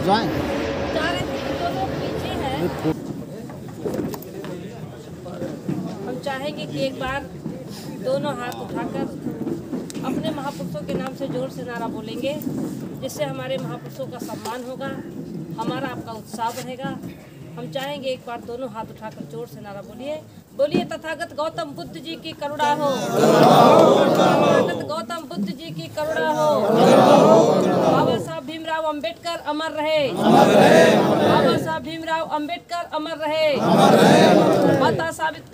जाएं। जा रहे थे कि दोनों पीछे हैं। हम चाहेंगे कि एक बार दोनों हाथ उठाकर अपने महापुरुषों के नाम से जोर से नारा बोलेंगे, जिससे हमारे महापुरुषों का सम्मान होगा, हमारा आपका उत्साह बढ़ेगा। हम चाहेंगे एक बार दोनों हाथ उठाकर जोर से नारा बोलिए। बोलिए तथागत गौतम बुद्ध जी की करुणा हो, तथागत गौतम बुद्ध जी की करुणा हो। बाबा साहब भीमराव अंबेडकर अमर रहे, बाबा साहब भीमराव अंबेडकर अमर रहे,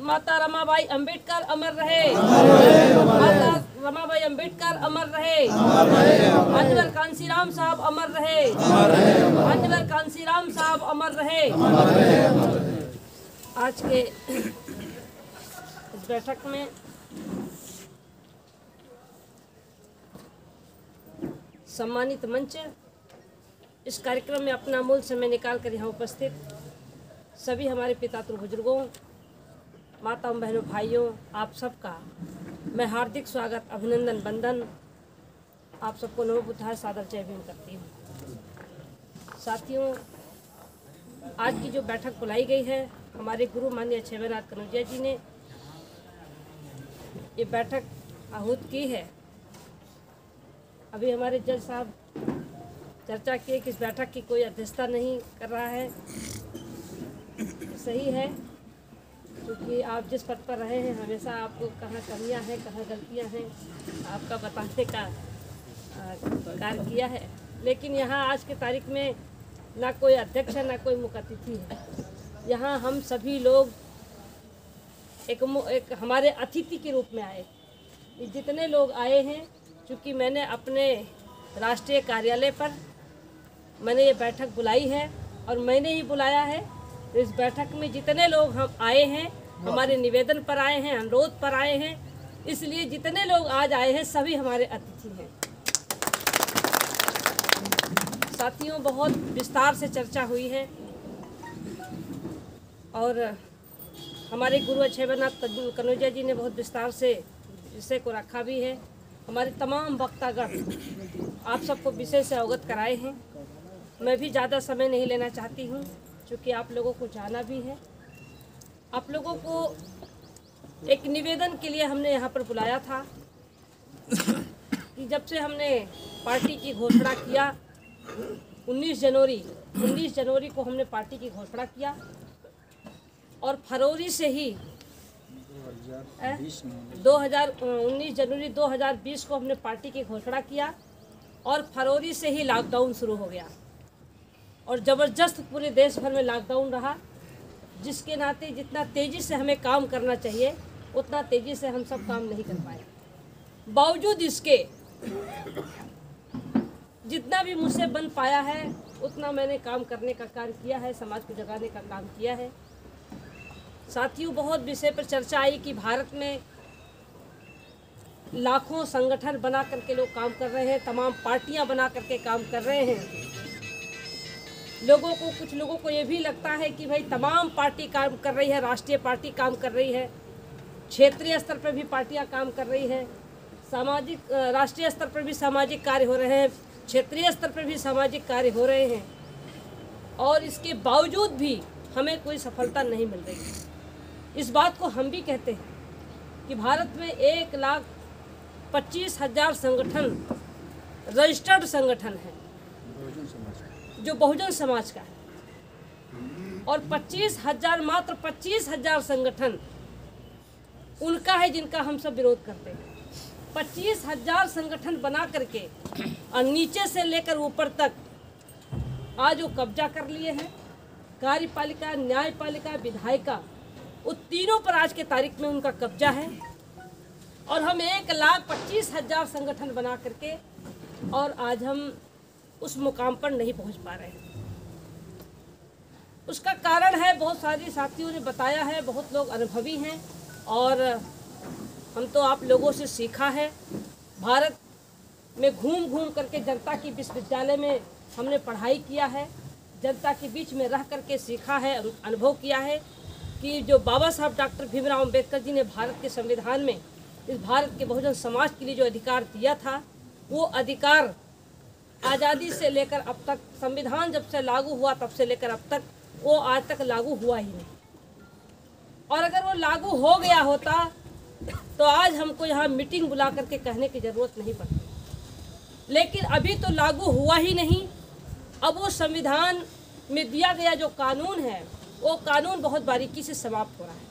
माता रमाबाई अंबेडकर अमर रहे, माता रमाबाई अंबेडकर अमर रहे, मान्यवर कांसीराम साहब अमर रहे, मान्यवर कांसीराम साहब अमर रहे। आज के इस बैठक में सम्मानित मंच, इस कार्यक्रम में अपना अमूल्य समय निकाल कर यहाँ उपस्थित सभी हमारे पितातृ बुजुर्गों, माताओं, बहनों, भाइयों, आप सबका मैं हार्दिक स्वागत, अभिनंदन, वंदन, आप सबको नमो बुद्धाय सादर जय भीम करती हूँ। साथियों, आज की जो बैठक बुलाई गई है, हमारे गुरु माननीय अछेवेनाथ कनौजिया जी ने ये बैठक आहूत की है। अभी हमारे जज साहब चर्चा किए कि इस बैठक की कोई अध्यक्षता नहीं कर रहा है। सही है, क्योंकि आप जिस पद पर रहे हैं हमेशा आपको कहाँ कमियां हैं, कहाँ गलतियां हैं, आपका बताने का कार्य किया है। लेकिन यहाँ आज की तारीख में ना कोई अध्यक्ष है, ना कोई मुख्य अतिथि है। यहाँ हम सभी लोग एक हमारे अतिथि के रूप में आए। जितने लोग आए हैं, चूँकि मैंने अपने राष्ट्रीय कार्यालय पर मैंने ये बैठक बुलाई है और मैंने ही बुलाया है। तो इस बैठक में जितने लोग हम आए हैं, हमारे निवेदन पर आए हैं, अनुरोध पर आए हैं, इसलिए जितने लोग आज आए हैं सभी हमारे अतिथि हैं। साथियों, बहुत विस्तार से चर्चा हुई है और हमारे गुरु अछेवेनाथ कनौजिया जी ने बहुत विस्तार से विषय को रखा भी है। हमारे तमाम वक्तागण आप सबको विषय से अवगत कराए हैं। मैं भी ज़्यादा समय नहीं लेना चाहती हूँ, क्योंकि आप लोगों को जाना भी है। आप लोगों को एक निवेदन के लिए हमने यहाँ पर बुलाया था कि जब से हमने पार्टी की घोषणा किया, 19 जनवरी को हमने पार्टी की घोषणा किया और फरवरी से ही 19 जनवरी 2020 को हमने पार्टी की घोषणा किया और फरवरी से ही लॉकडाउन शुरू हो गया और ज़बरदस्त पूरे देश भर में लॉकडाउन रहा, जिसके नाते जितना तेज़ी से हमें काम करना चाहिए उतना तेज़ी से हम सब काम नहीं कर पाए। बावजूद इसके जितना भी मुझसे बन पाया है उतना मैंने काम करने का कार्य किया है, समाज को जगाने का काम किया है। साथियों, बहुत विषय पर चर्चा आई कि भारत में लाखों संगठन बना करके लोग काम कर रहे हैं, तमाम पार्टियां बना करके काम कर रहे हैं। कुछ लोगों को ये भी लगता है कि भाई तमाम पार्टी काम कर रही है, राष्ट्रीय पार्टी काम कर रही है, क्षेत्रीय स्तर पर भी पार्टियां काम कर रही हैं, सामाजिक राष्ट्रीय स्तर पर भी सामाजिक कार्य हो रहे हैं, क्षेत्रीय स्तर पर भी सामाजिक कार्य हो रहे हैं और इसके बावजूद भी हमें कोई सफलता नहीं मिल रही है। इस बात को हम भी कहते हैं कि भारत में 1,25,000 संगठन रजिस्टर्ड संगठन है जो बहुजन समाज का है और 25,000 मात्र 25,000 संगठन उनका है जिनका हम सब विरोध करते हैं। 25,000 संगठन बना करके और नीचे से लेकर ऊपर तक आज वो कब्जा कर लिए हैं। कार्यपालिका, न्यायपालिका, विधायिका, उन तीनों पर आज के तारीख में उनका कब्जा है और हम 1,25,000 संगठन बना करके और आज हम उस मुकाम पर नहीं पहुंच पा रहे हैं। उसका कारण है, बहुत सारी साथियों ने बताया है, बहुत लोग अनुभवी हैं और हम तो आप लोगों से सीखा है। भारत में घूम घूम करके जनता की विश्वविद्यालय में हमने पढ़ाई किया है, जनता के बीच में रह करके सीखा है, अनुभव किया है कि जो बाबा साहब डॉक्टर भीमराव अंबेडकर जी ने भारत के संविधान में इस भारत के बहुजन समाज के लिए जो अधिकार दिया था, वो अधिकार आज़ादी से लेकर अब तक, संविधान जब से लागू हुआ तब से लेकर अब तक, वो आज तक लागू हुआ ही नहीं। और अगर वो लागू हो गया होता तो आज हमको यहाँ मीटिंग बुला करके कहने की ज़रूरत नहीं पड़ती। लेकिन अभी तो लागू हुआ ही नहीं। अब वो संविधान में दिया गया जो कानून है, वो कानून बहुत बारीकी से समाप्त हो रहा है।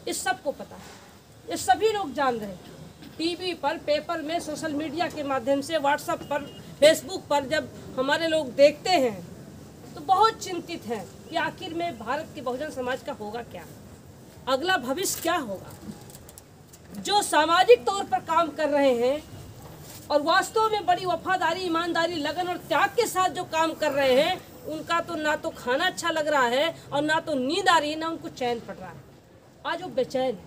इस सबको पता है, ये सभी लोग जान रहे हैं। टीवी पर, पेपर में, सोशल मीडिया के माध्यम से, व्हाट्सएप पर, फेसबुक पर जब हमारे लोग देखते हैं तो बहुत चिंतित हैं कि आखिर में भारत के बहुजन समाज का होगा क्या, अगला भविष्य क्या होगा। जो सामाजिक तौर पर काम कर रहे हैं और वास्तव में बड़ी वफादारी, ईमानदारी, लगन और त्याग के साथ जो काम कर रहे हैं, उनका तो ना तो खाना अच्छा लग रहा है और ना तो नींद आ रही है, ना उनको चैन पड़ रहा है। आज वो बेचैन है,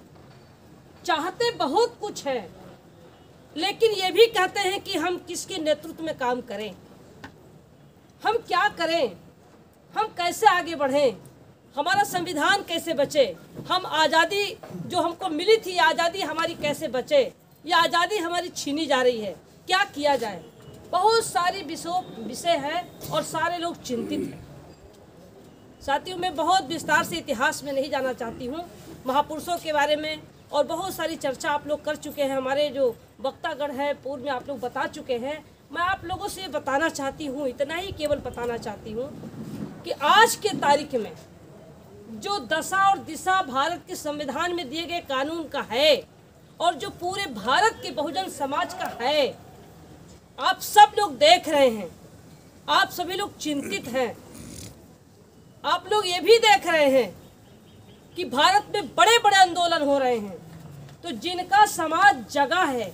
चाहते बहुत कुछ है, लेकिन ये भी कहते हैं कि हम किसके नेतृत्व में काम करें, हम क्या करें, हम कैसे आगे बढ़ें, हमारा संविधान कैसे बचे, हम आज़ादी जो हमको मिली थी, आज़ादी हमारी कैसे बचे, ये आज़ादी हमारी छीनी जा रही है, क्या किया जाए। बहुत सारी विषय है और सारे लोग चिंतित हैं। साथियों, मैं बहुत विस्तार से इतिहास में नहीं जाना चाहती हूँ, महापुरुषों के बारे में और बहुत सारी चर्चा आप लोग कर चुके हैं, हमारे जो वक्तागण है पूर्व में आप लोग बता चुके हैं। मैं आप लोगों से बताना चाहती हूँ, इतना ही केवल बताना चाहती हूँ कि आज के तारीख में जो दशा और दिशा भारत के संविधान में दिए गए कानून का है और जो पूरे भारत के बहुजन समाज का है, आप सब लोग देख रहे हैं, आप सभी लोग चिंतित हैं। आप लोग ये भी देख रहे हैं कि भारत में बड़े बड़े आंदोलन हो रहे हैं। तो जिनका समाज जगा है,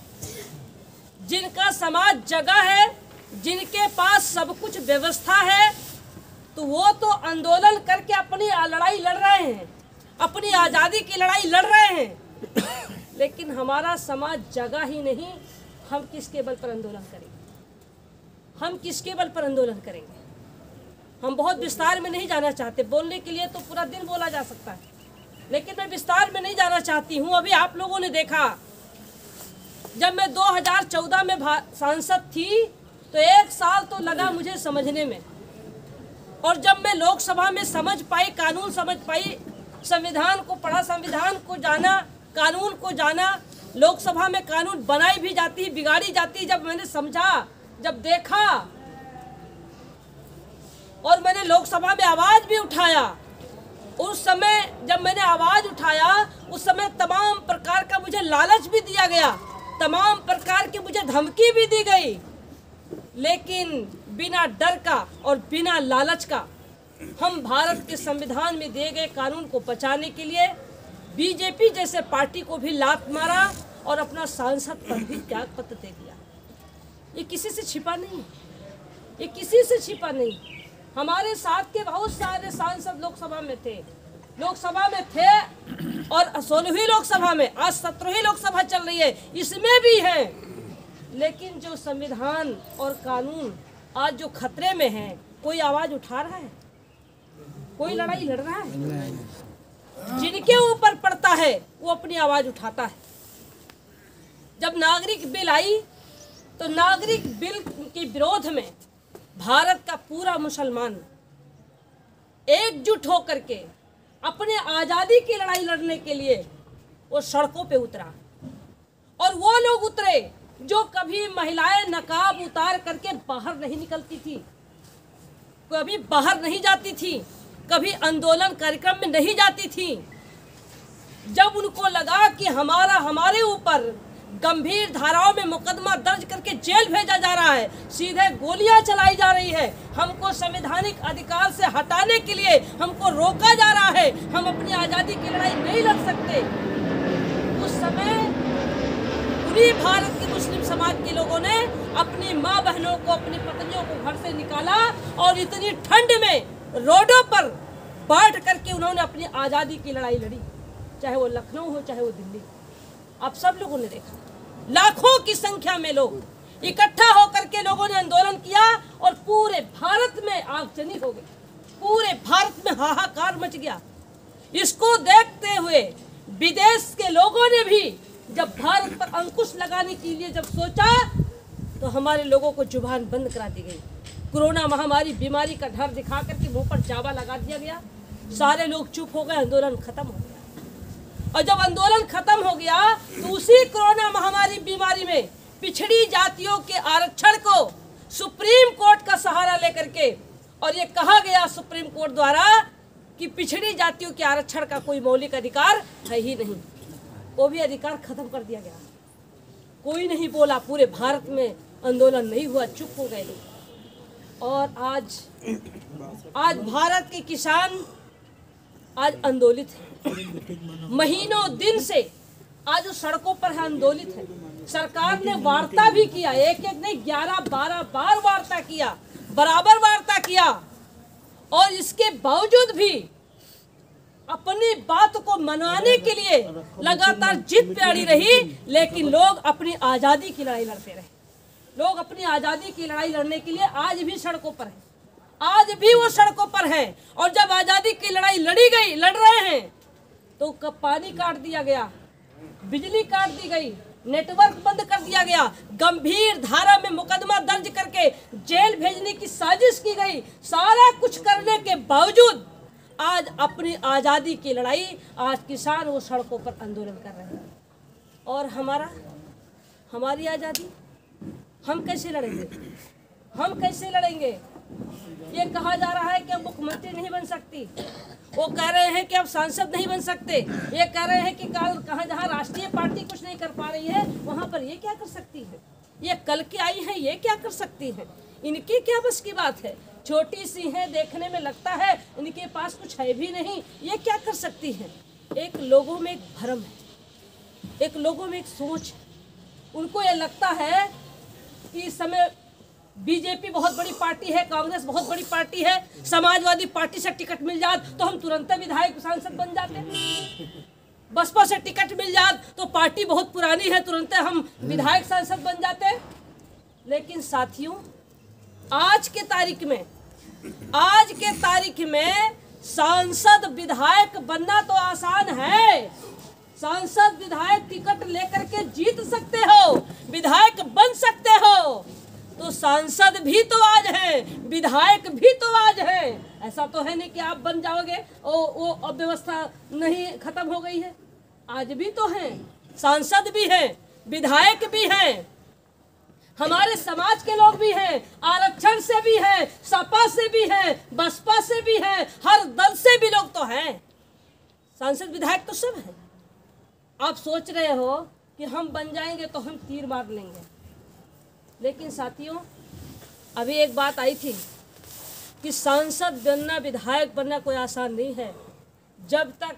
जिनका समाज जगा है, जिनके पास सब कुछ व्यवस्था है, तो वो तो आंदोलन करके अपनी लड़ाई लड़ रहे हैं, अपनी आज़ादी की लड़ाई लड़ रहे हैं। लेकिन हमारा समाज जगा ही नहीं, हम किसके बल पर आंदोलन करेंगे, हम किसके बल पर आंदोलन करेंगे। हम बहुत विस्तार में नहीं जाना चाहते, बोलने के लिए तो पूरा दिन बोला जा सकता है, लेकिन मैं विस्तार में नहीं जाना चाहती हूँ। अभी आप लोगों ने देखा, जब मैं 2014 में सांसद थी तो 1 साल तो लगा मुझे समझने में, और जब मैं लोकसभा में समझ पाई, कानून समझ पाई, संविधान को पढ़ा, संविधान को जाना, कानून को जाना, लोकसभा में कानून बनाई भी जाती, बिगाड़ी जाती, जब मैंने समझा, जब देखा और मैंने लोकसभा में आवाज़ भी उठाया, उस समय जब मैंने आवाज़ उठाया, उस समय तमाम प्रकार का मुझे लालच भी दिया गया, तमाम प्रकार की मुझे धमकी भी दी गई, लेकिन बिना डर का और बिना लालच का हम भारत के संविधान में दिए गए कानून को बचाने के लिए बीजेपी जैसे पार्टी को भी लात मारा और अपना सांसद पद भी त्याग पत्र दे दिया। ये किसी से छिपा नहीं, ये किसी से छिपा नहीं। हमारे साथ के बहुत सारे सांसद लोकसभा में थे और 16वीं लोकसभा में, आज 17वीं लोकसभा चल रही है, इसमें भी है। लेकिन जो संविधान और कानून आज जो खतरे में है, कोई आवाज उठा रहा है, कोई लड़ाई लड़ रहा है? जिनके ऊपर पड़ता है वो अपनी आवाज उठाता है। जब नागरिक बिल आई तो नागरिक बिल के विरोध में भारत का पूरा मुसलमान एकजुट होकर के अपने आज़ादी की लड़ाई लड़ने के लिए वो सड़कों पे उतरा, और वो लोग उतरे जो कभी महिलाएं नकाब उतार करके बाहर नहीं निकलती थी, कभी बाहर नहीं जाती थी, कभी आंदोलन कार्यक्रम में नहीं जाती थी। जब उनको लगा कि हमारे ऊपर गंभीर धाराओं में मुकदमा दर्ज करके जेल भेजा जा रहा है, सीधे गोलियां चलाई जा रही है, हमको संवैधानिक अधिकार से हटाने के लिए हमको रोका जा रहा है, हम अपनी आज़ादी की लड़ाई नहीं लड़ सकते, उस समय उन्हीं भारत के मुस्लिम समाज के लोगों ने अपनी माँ बहनों को, अपनी पत्नियों को घर से निकाला और इतनी ठंड में रोडों पर बैठ करके उन्होंने अपनी आज़ादी की लड़ाई लड़ी, चाहे वो लखनऊ हो, चाहे वो दिल्ली। आप सब लोगों ने देखा, लाखों की संख्या में लोग इकट्ठा होकर के लोगों ने आंदोलन किया और पूरे भारत में आगजनी हो गई, पूरे भारत में हाहाकार मच गया। इसको देखते हुए विदेश के लोगों ने भी जब भारत पर अंकुश लगाने के लिए जब सोचा, तो हमारे लोगों को जुबान बंद करा दी गई। कोरोना महामारी बीमारी का डर दिखा करके मुंह पर चावा लगा दिया गया, सारे लोग चुप हो गए, आंदोलन खत्म हो गया। और जब आंदोलन खत्म हो गया तो उसी कोरोना महामारी बीमारी में पिछड़ी जातियों के आरक्षण को सुप्रीम कोर्ट का सहारा लेकर के, और ये कहा गया सुप्रीम कोर्ट द्वारा कि पिछड़ी जातियों के आरक्षण का कोई मौलिक अधिकार है ही नहीं, वो भी अधिकार खत्म कर दिया गया। कोई नहीं बोला, पूरे भारत में आंदोलन नहीं हुआ, चुप हो गए लोग। और आज भारत के किसान आज आंदोलित हैं, महीनों दिन से आज सड़कों पर है, आंदोलित है। सरकार ने वार्ता भी किया, एक नहीं 11-12 बार वार्ता किया, बराबर वार्ता किया, और इसके बावजूद भी अपनी बात को मनाने के लिए लगातार जिद पे अड़ी रही। लेकिन लोग अपनी आज़ादी की लड़ाई लड़ते रहे, लोग अपनी आज़ादी की लड़ाई लड़ने के लिए आज भी सड़कों पर हैं, आज भी वो सड़कों पर हैं। और जब आज़ादी की लड़ाई लड़ रहे हैं तो पानी काट दिया गया, बिजली काट दी गई, नेटवर्क बंद कर दिया गया, गंभीर धारा में मुकदमा दर्ज करके जेल भेजने की साजिश की गई। सारा कुछ करने के बावजूद आज अपनी आज़ादी की लड़ाई आज किसान वो सड़कों पर आंदोलन कर रहे हैं। और हमारी आज़ादी हम कैसे लड़ेंगे, हम कैसे लड़ेंगे? ये कहा जा रहा है कि अब मुख्यमंत्री नहीं बन सकती, वो कह रहे हैं कि अब सांसद नहीं बन सकते, ये कह रहे हैं कि कहाँ जहाँ राष्ट्रीय पार्टी कुछ नहीं कर पा रही है वहाँ पर ये क्या कर सकती है, ये कल की आई है ये क्या कर सकती है, इनकी क्या बस की बात है, छोटी सी है, देखने में लगता है इनके पास कुछ है भी नहीं, ये क्या कर सकती है। एक लोगों में एक भ्रम है, एक लोगों में एक सोच है, उनको ये लगता है कि इस समय बीजेपी बहुत बड़ी पार्टी है, कांग्रेस बहुत बड़ी पार्टी है, समाजवादी पार्टी से टिकट मिल जात तो हम तुरंत विधायक सांसद बन जाते, बसपा से टिकट मिल जात तो पार्टी बहुत पुरानी है, तुरंत हम विधायक सांसद बन जाते। लेकिन साथियों, आज के तारीख में सांसद विधायक बनना तो आसान है, सांसद विधायक टिकट लेकर के जीत सकते हो, विधायक बन सकते हो, तो सांसद भी तो आज है, विधायक भी तो आज है। ऐसा तो है नहीं कि आप बन जाओगे वो अव्यवस्था नहीं खत्म हो गई है, आज भी तो हैं, सांसद भी हैं, विधायक भी हैं, हमारे समाज के लोग भी हैं, आरक्षण से भी हैं, सपा से भी हैं, बसपा से भी हैं, हर दल से भी लोग तो हैं, सांसद विधायक तो सब हैं। आप सोच रहे हो कि हम बन जाएंगे तो हम तीर मार लेंगे, लेकिन साथियों अभी एक बात आई थी कि सांसद बनना, विधायक बनना कोई आसान नहीं है। जब तक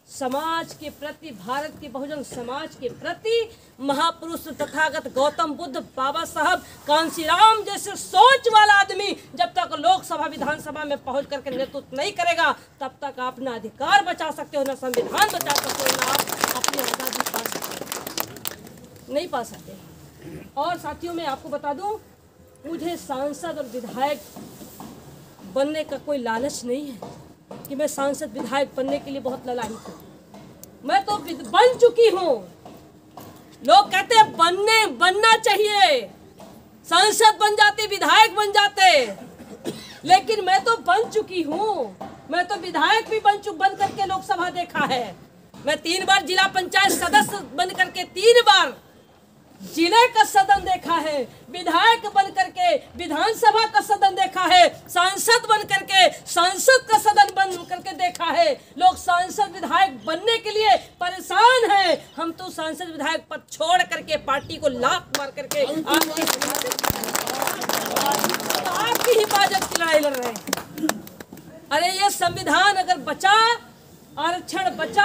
समाज के प्रति, भारत के बहुजन समाज के प्रति महापुरुष तथागत गौतम बुद्ध, बाबा साहब, कांशीराम जैसे सोच वाला आदमी जब तक लोकसभा विधानसभा में पहुंच करके नेतृत्व नहीं करेगा तब तक आप ना अधिकार बचा सकते हो, ना संविधान बचा सकते हो, ना आप अपनी आज़ादी पा सकते, नहीं पा सकते। और साथियों मैं आपको बता दूं, मुझे सांसद और विधायक बनने का कोई लालच नहीं है कि मैं सांसद विधायक बनने के लिए बहुत ललायित हूँ, मैं तो बन चुकी हूँ। लोग कहते हैं बनना चाहिए, सांसद बन जाते, विधायक बन जाते, लेकिन मैं तो बन चुकी हूँ, मैं तो विधायक भी बन करके लोकसभा देखा है, मैं 3 बार जिला पंचायत सदस्य बन करके 3 बार जिले का सदन देखा है, विधायक बन करके विधानसभा का सदन देखा है, सांसद बन करके संसद का सदन बन करके देखा है। लोग सांसद विधायक बनने के लिए परेशान हैं, हम तो सांसद विधायक पद छोड़ करके पार्टी को लात मार करके आपकी हिफाजत की लड़ाई लड़ रहे हैं। अरे ये संविधान अगर बचा, आरक्षण बचा,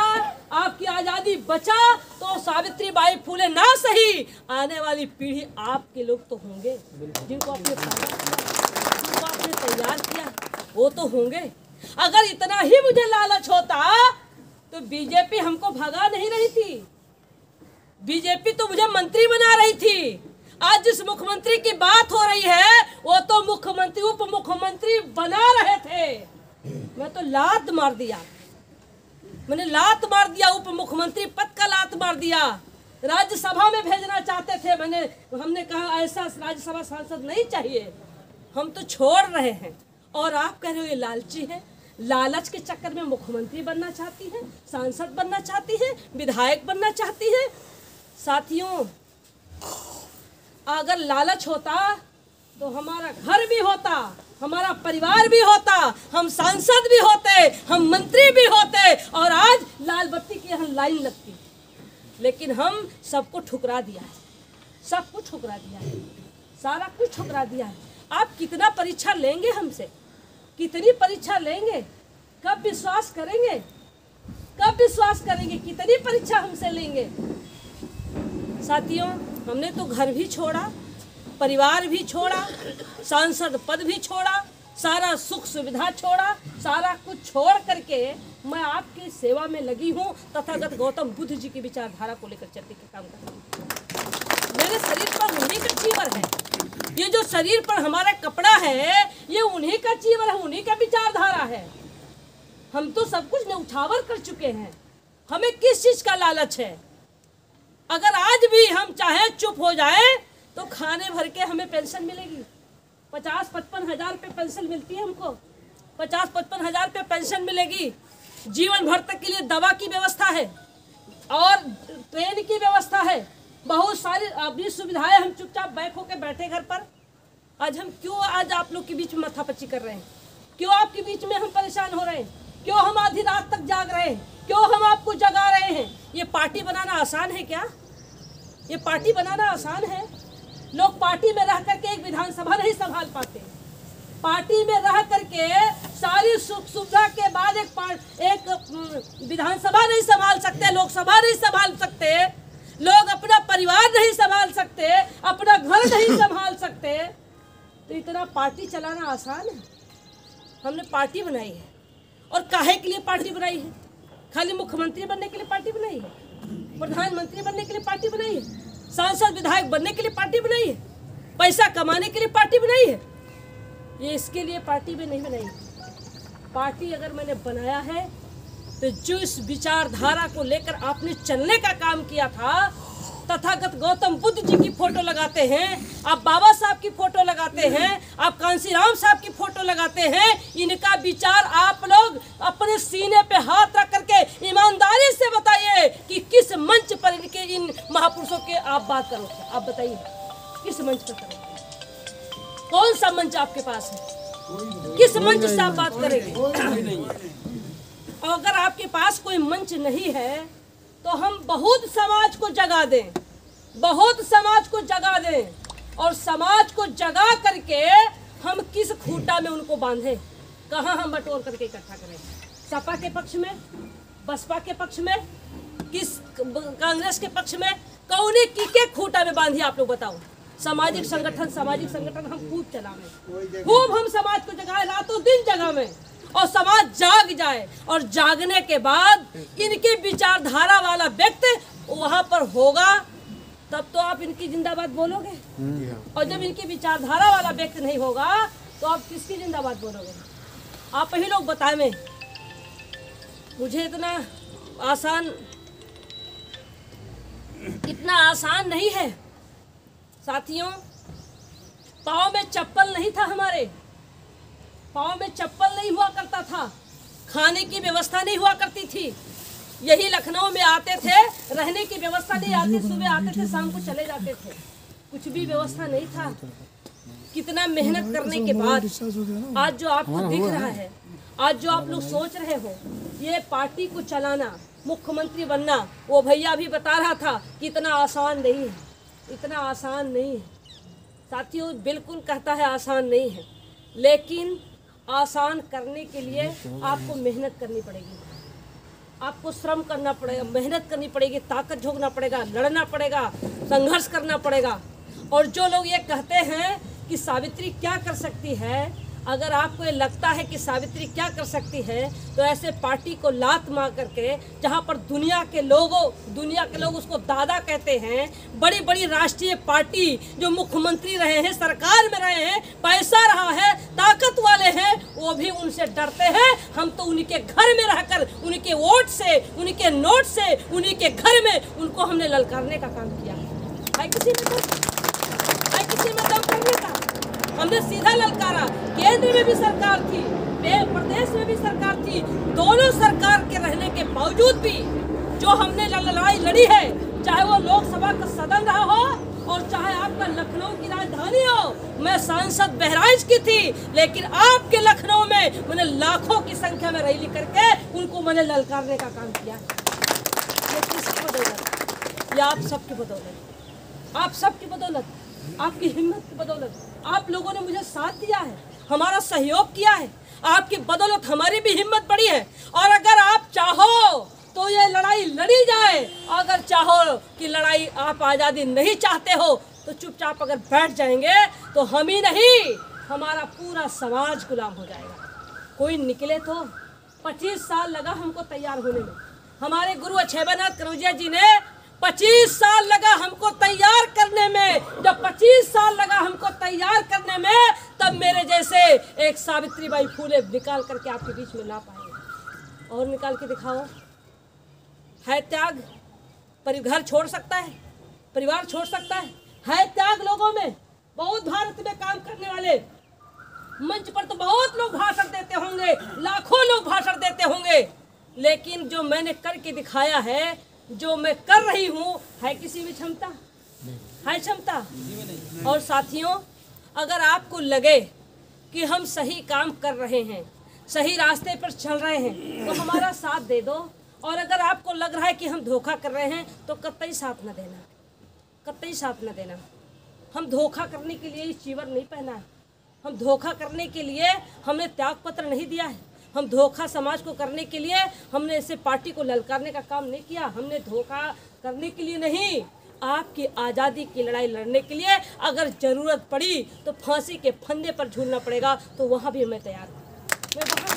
आपकी आज़ादी बचा, तो सावित्री बाई फुले ना सही, आने वाली पीढ़ी आपके लोग तो होंगे, जिनको आपने तैयार किया वो तो होंगे। अगर इतना ही मुझे लालच होता तो बीजेपी हमको भगा नहीं रही थी, बीजेपी तो मुझे मंत्री बना रही थी। आज जिस मुख्यमंत्री की बात हो रही है वो तो मुख्यमंत्री, उप मुख्यमंत्री बना रहे थे, मैं तो लात मार दिया, मैंने लात मार दिया, उप मुख्यमंत्री पद का लात मार दिया। राज्यसभा में भेजना चाहते थे, हमने कहा ऐसा राज्यसभा सांसद नहीं चाहिए, हम तो छोड़ रहे हैं और आप कह रहे हो ये लालची है। लालच के चक्कर में मुख्यमंत्री बनना चाहती है, सांसद बनना चाहती है, विधायक बनना चाहती है। साथियों, अगर लालच होता तो हमारा घर भी होता, हमारा परिवार भी होता, हम सांसद भी होते, हम मंत्री भी होते और आज लाल बत्ती की यहाँ लाइन लगती। लेकिन हम सबको ठुकरा दिया है, सब कुछ ठुकरा दिया है, सारा कुछ ठुकरा दिया है। आप कितना परीक्षा लेंगे हमसे, कितनी परीक्षा लेंगे, कब विश्वास करेंगे, कब विश्वास करेंगे, कितनी परीक्षा हमसे लेंगे। साथियों, हमने तो घर भी छोड़ा, परिवार भी छोड़ा, सांसद पद भी छोड़ा, सारा सुख सुविधा छोड़ा, सारा कुछ छोड़ करके मैं आपकी सेवा में लगी हूँ। तथागत गौतम बुद्ध जी की विचारधारा को लेकर चलने के काम कर रही हूँ। मेरे शरीर पर उन्हीं का चीवर है, ये जो शरीर पर हमारा कपड़ा है ये उन्हीं का चीवर है, उन्हीं का विचारधारा है। हम तो सब कुछ न्यौछावर कर चुके हैं, हमें किस चीज का लालच है। अगर आज भी हम चाहे चुप हो जाए तो खाने भर के हमें पेंशन मिलेगी। 50-55 हज़ार रुपये पेंशन मिलती है हमको, 50-55 हज़ार रुपये पेंशन मिलेगी। जीवन भर तक के लिए दवा की व्यवस्था है और ट्रेन की व्यवस्था है, बहुत सारी अभी सुविधाएं। हम चुपचाप बैक होकर बैठे घर पर। आज हम क्यों आज आप लोग के बीच में माथापच्ची कर रहे हैं, क्यों आपके बीच में हम परेशान हो रहे हैं, क्यों हम आधी रात तक जाग रहे हैं, क्यों हम आपको जगा रहे हैं। ये पार्टी बनाना आसान है क्या? ये पार्टी बनाना आसान है? लोग पार्टी में रह करके एक विधानसभा नहीं संभाल पाते, पार्टी में रह करके सारी सुख सुविधा के बाद एक विधानसभा नहीं संभाल सकते, लोकसभा नहीं संभाल सकते, लोग अपना परिवार नहीं संभाल सकते, अपना घर नहीं संभाल सकते। तो इतना पार्टी चलाना आसान है? हमने पार्टी बनाई है। और काहे के लिए पार्टी बनाई है? खाली मुख्यमंत्री बनने के लिए पार्टी बनाई है, प्रधानमंत्री बनने के लिए पार्टी बनाई है, सांसद विधायक बनने के लिए पार्टी बनाई है, पैसा कमाने के लिए पार्टी बनाई है? ये इसके लिए पार्टी में नहीं बनाई। पार्टी अगर मैंने बनाया है तो जो इस विचारधारा को लेकर आपने चलने का काम किया था, तथागत गौतम बुद्ध जी की फोटो लगाते हैं, आप बाबा साहब की फोटो लगाते हैं, आप कांसीराम साहब की फोटो लगाते हैं, इनका विचार आप लोग अपने सीने पे हाथ रख करके ईमानदारी से बताइए कि किस मंच पर इनके इन महापुरुषों के आप बात करोगे। आप बताइए किस मंच पर करोगे? कौन सा मंच आपके पास है? किस मंच से आप बात करेंगे? और अगर आपके पास कोई मंच नहीं है तो हम बहुत समाज को जगा दें, बहुत समाज को जगा दें, और समाज को जगा करके हम किस खूंटा में उनको बांधे, कहाँ हम बटोर करके इकट्ठा करें? सपा के पक्ष में, बसपा के पक्ष में, किस कांग्रेस के पक्ष में, कौने के खूंटा में बांधिए आप लोग बताओ। सामाजिक संगठन हम खूब चलावे, खूब हम समाज को जगाए, रातों दिन जगावे और समाज जाग जाए। और जागने के बाद इनके विचारधारा वाला व्यक्ति वहां पर होगा, तब तो आप इनकी जिंदाबाद बोलोगे। और जब इनकी विचारधारा वाला व्यक्ति नहीं होगा तो आप किसकी जिंदाबाद बोलोगे? आप ही लोग बताएं। मुझे इतना आसान नहीं है साथियों। पाँव में चप्पल नहीं था, हमारे पाँव में चप्पल नहीं हुआ करता था, खाने की व्यवस्था नहीं हुआ करती थी। यही लखनऊ में आते थे, रहने की व्यवस्था नहीं आती, सुबह आते थे शाम को चले जाते थे, कुछ भी व्यवस्था नहीं था। कितना मेहनत करने के बाद आज जो आपको दिख रहा है, आज जो आप लोग सोच रहे हो ये पार्टी को चलाना, मुख्यमंत्री बनना, वो भैया भी बता रहा था कि इतना आसान नहीं है, इतना आसान नहीं है साथियों। बिल्कुल कहता है आसान नहीं है, लेकिन आसान करने के लिए आपको मेहनत करनी पड़ेगी, आपको श्रम करना पड़ेगा, मेहनत करनी पड़ेगी, ताकत झोंकना पड़ेगा, लड़ना पड़ेगा, संघर्ष करना पड़ेगा। और जो लोग ये कहते हैं कि सावित्री क्या कर सकती है, अगर आपको ये लगता है कि सावित्री क्या कर सकती है तो ऐसे पार्टी को लात मार करके, जहाँ पर दुनिया के लोग उसको दादा कहते हैं, बड़ी बड़ी राष्ट्रीय पार्टी जो मुख्यमंत्री रहे हैं, सरकार में रहे हैं, पैसा रहा है, ताकत वाले हैं, वो भी उनसे डरते हैं। हम तो उनके घर में रहकर, उनके वोट से, उनके नोट से, उनके घर में उनको हमने ललकारने का काम किया है। किसी में दम करने का हमने सीधा ललकारा। केंद्र में भी सरकार थी, प्रदेश में भी सरकार थी, दोनों सरकार के रहने के बावजूद भी जो हमने लड़ाई लड़ी है, चाहे वो लोकसभा का सदन रहा हो और चाहे आपका लखनऊ की राजधानी हो। मैं सांसद बहराइच की थी, लेकिन आपके लखनऊ में मैंने लाखों की संख्या में रैली करके उनको मैंने ललकारने का काम किया। ये किसकी बदौलत? ये आप सबकी बदौलत, आप सबकी बदौलत, आपकी हिम्मत की बदौलत। आप लोगों ने मुझे साथ दिया है, हमारा सहयोग किया है, आपकी बदौलत हमारी भी हिम्मत बढ़ी है। और अगर आप चाहो तो ये लड़ाई लड़ी जाए, अगर चाहो कि लड़ाई आप आज़ादी नहीं चाहते हो तो चुपचाप अगर बैठ जाएंगे तो हम ही नहीं, हमारा पूरा समाज गुलाम हो जाएगा। कोई निकले तो 25 साल लगा हमको तैयार होने में। हमारे गुरु अछेबनाथ कनौजिया जी ने 25 साल लगा हमको तैयार करने में। जब 25 साल लगा हमको तैयार करने में, तब मेरे जैसे एक सावित्रीबाई फूले निकाल करके आपके बीच में ला पाएंगे। और निकाल के दिखाओ। है त्याग, घर छोड़ सकता है, परिवार छोड़ सकता है त्याग लोगों में। बहुत भारत में काम करने वाले मंच पर तो बहुत लोग भाषण देते होंगे, लाखों लोग भाषण देते होंगे, लेकिन जो मैंने करके दिखाया है, जो मैं कर रही हूँ, है किसी में क्षमता? है क्षमता? और साथियों, अगर आपको लगे कि हम सही काम कर रहे हैं, सही रास्ते पर चल रहे हैं, तो हमारा साथ दे दो। और अगर आपको लग रहा है कि हम धोखा कर रहे हैं, तो कतई साथ न देना, कतई साथ न देना। हम धोखा करने के लिए चीवर नहीं पहना है, हम धोखा करने के लिए हमने त्याग पत्र नहीं दिया है, हम धोखा समाज को करने के लिए हमने ऐसे पार्टी को ललकारने का काम नहीं किया। हमने धोखा करने के लिए नहीं, आपकी आज़ादी की लड़ाई लड़ने के लिए अगर ज़रूरत पड़ी तो फांसी के फंदे पर झूलना पड़ेगा, तो वहाँ भी मैं तैयार हूँ। मैं वहाँ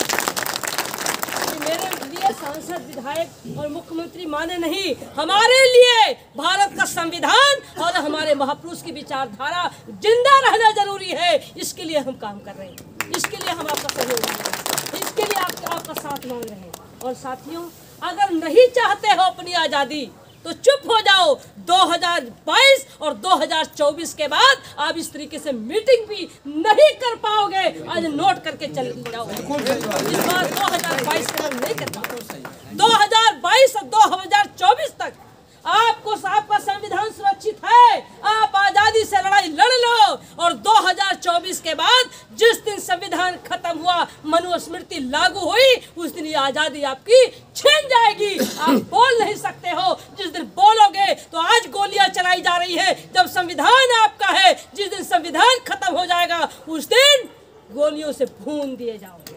मेरे लिए सांसद, विधायक और मुख्यमंत्री माने नहीं, हमारे लिए भारत का संविधान और हमारे महापुरुष की विचारधारा जिंदा रहना जरूरी है। इसके लिए हम काम कर रहे हैं, इसके लिए हम आपका सहयोग मांग रहे हैं, इसके लिए आपका साथ मांग रहे हैं। और साथियों, अगर नहीं चाहते हो अपनी आज़ादी तो चुप हो जाओ। 2022 और 2024 के बाद आप इस तरीके से मीटिंग भी नहीं कर पाओगे। आज नोट करके चल जाओ, इस बार 2022 के बाद नहीं कर पाओगे। 2022 और 2024 तक आपको आपका संविधान सुरक्षित है, आप आज़ादी से लड़ाई लड़ लो। और 2024 के बाद जिस दिन संविधान खत्म हुआ, मनुस्मृति लागू हुई, उस दिन ये आज़ादी आपकी छीन जाएगी। आप बोल नहीं सकते हो, जिस दिन बोलोगे तो आज गोलियां चलाई जा रही है। जब संविधान आपका है, जिस दिन संविधान खत्म हो जाएगा, उस दिन गोलियों से भून दिए जाओगे,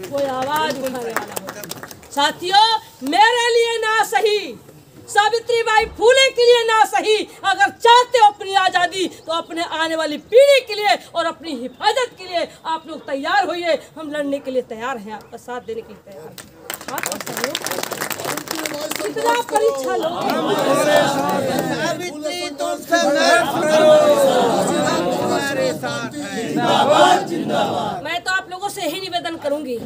कोई आवाज उठाने वाला हो। साथियों, मेरे लिए ना सही, सावित्रीबाई फूले के लिए ना सही, अगर चाहते हो अपनी आज़ादी तो अपने आने वाली पीढ़ी के लिए और अपनी हिफाजत के लिए आप लोग तैयार होइए। हम लड़ने के लिए तैयार हैं, आपका साथ देने के लिए तैयार हैं। आपका सहयोग कितना परीक्षा लोगे। मैं तो आप लोगों से यही निवेदन करूंगी,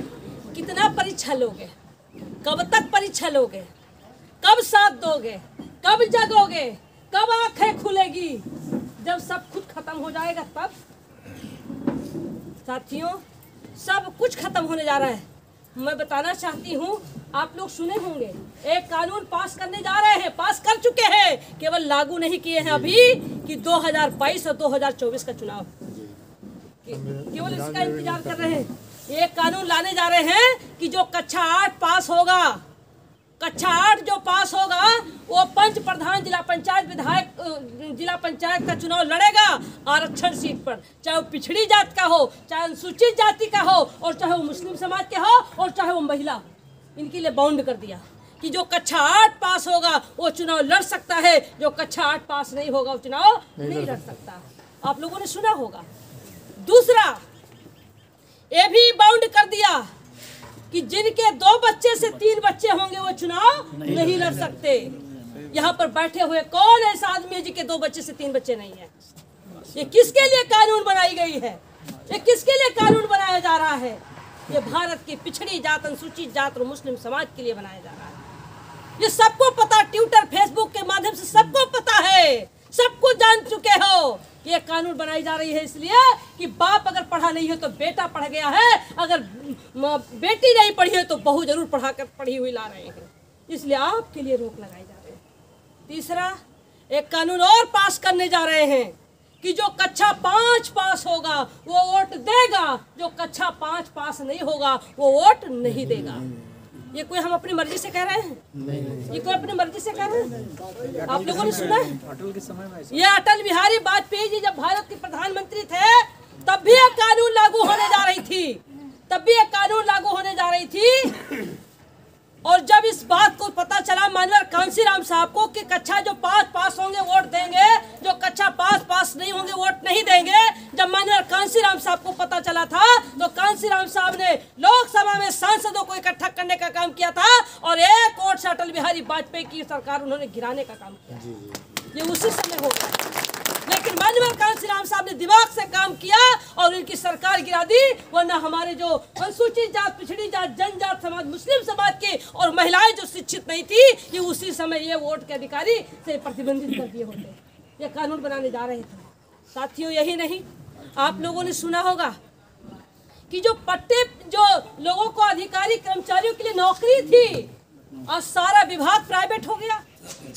कितना परीक्षा लोगे, कब तक परीक्षा लोगे, कब साथ दोगे, कब जगोगे, कब आंखें खुलेगी? जब सब कुछ खत्म हो जाएगा तब। साथियों, सब कुछ खत्म होने जा रहा है। मैं बताना चाहती हूँ, आप लोग सुने होंगे, एक कानून पास करने जा रहे हैं, पास कर चुके हैं, केवल लागू नहीं किए हैं अभी, कि 2022 और 2024 का चुनाव, केवल इसका इंतजार कर रहे हैं। एक कानून लाने जा रहे हैं कि जो कक्षा 8 पास होगा, कक्षा 8 जो पास होगा, वो पंच प्रधान जिला पंचायत विधायक जिला पंचायत का चुनाव लड़ेगा आरक्षण सीट पर, चाहे वो पिछड़ी जात का हो, चाहे अनुसूचित जाति का हो, और चाहे वो मुस्लिम समाज के हो, और चाहे वो महिला। इनके लिए बाउंड कर दिया कि जो कक्षा 8 पास होगा वो चुनाव लड़ सकता है, जो कक्षा 8 पास नहीं होगा वो चुनाव नहीं लड़ सकता। आप लोगों ने सुना होगा। दूसरा, ये भी बाउंड कर दिया कि जिनके 2 बच्चे से 3 बच्चे होंगे वो चुनाव नहीं लड़ सकते। यहाँ पर बैठे हुए कौन ऐसा आदमी है जिनके 2 बच्चे से 3 बच्चे नहीं है? ये किसके लिए कानून बनाई गई है? ये किसके लिए कानून बनाया जा रहा है? ये भारत की पिछड़ी जात, अनुसूचित जात और मुस्लिम समाज के लिए बनाया जा रहा है। ये सबको पता, ट्विटर फेसबुक के माध्यम से सबको पता है, सबको जान चुके हो। ये कानून बनाई जा रही है इसलिए कि बाप अगर पढ़ा नहीं है तो बेटा पढ़ गया है, अगर बेटी नहीं पढ़ी है तो बहू जरूर पढ़ी हुई ला रहे हैं, इसलिए आपके लिए रोक लगाई जा रही है। तीसरा, एक कानून और पास करने जा रहे हैं कि जो कक्षा 5 पास होगा वो वोट देगा, जो कक्षा 5 पास नहीं होगा वो वोट नहीं देगा। ये कोई हम अपनी मर्जी से कह रहे हैं? नहीं। ये कोई अपनी मर्जी से कह रहे हैं? आप लोगों ने सुना है? अटल के समय में ये अटल बिहारी वाजपेयी जी जब भारत के प्रधानमंत्री थे तब भी एक कानून लागू होने जा रही थी, और जब इस बात को पता चला माननीय कांसीराम साहब को कि कक्षा जो 5 पास होंगे वोट देंगे, जो कक्षा 5 पास नहीं होंगे वोट नहीं देंगे, जब माननीय कांसीराम साहब को पता चला था तो कांसीराम साहब ने लोकसभा में सांसदों को इकट्ठा करने का काम किया था और एक वोट से अटल बिहारी वाजपेयी की सरकार उन्होंने गिराने का काम किया। ये उसी समय हो गया, लेकिन माननीय कांसीराम साहब ने दिमाग से काम किया और उनकी सरकार गिरा दी, वरना हमारे जो अनुसूचित जात, पिछड़ी जात, जनजात समाज, मुस्लिम समाज के और महिलाएं जो शिक्षित नहीं थी, ये उसी समय ये वोट के अधिकारी से प्रतिबंधित कर दिए होते, ये कानून बनाने जा रहे थे। साथियों, यही नहीं, आप लोगों ने सुना होगा कि जो पट्टे जो लोगों को अधिकारी कर्मचारियों के लिए नौकरी थी, और सारा विभाग प्राइवेट हो गया,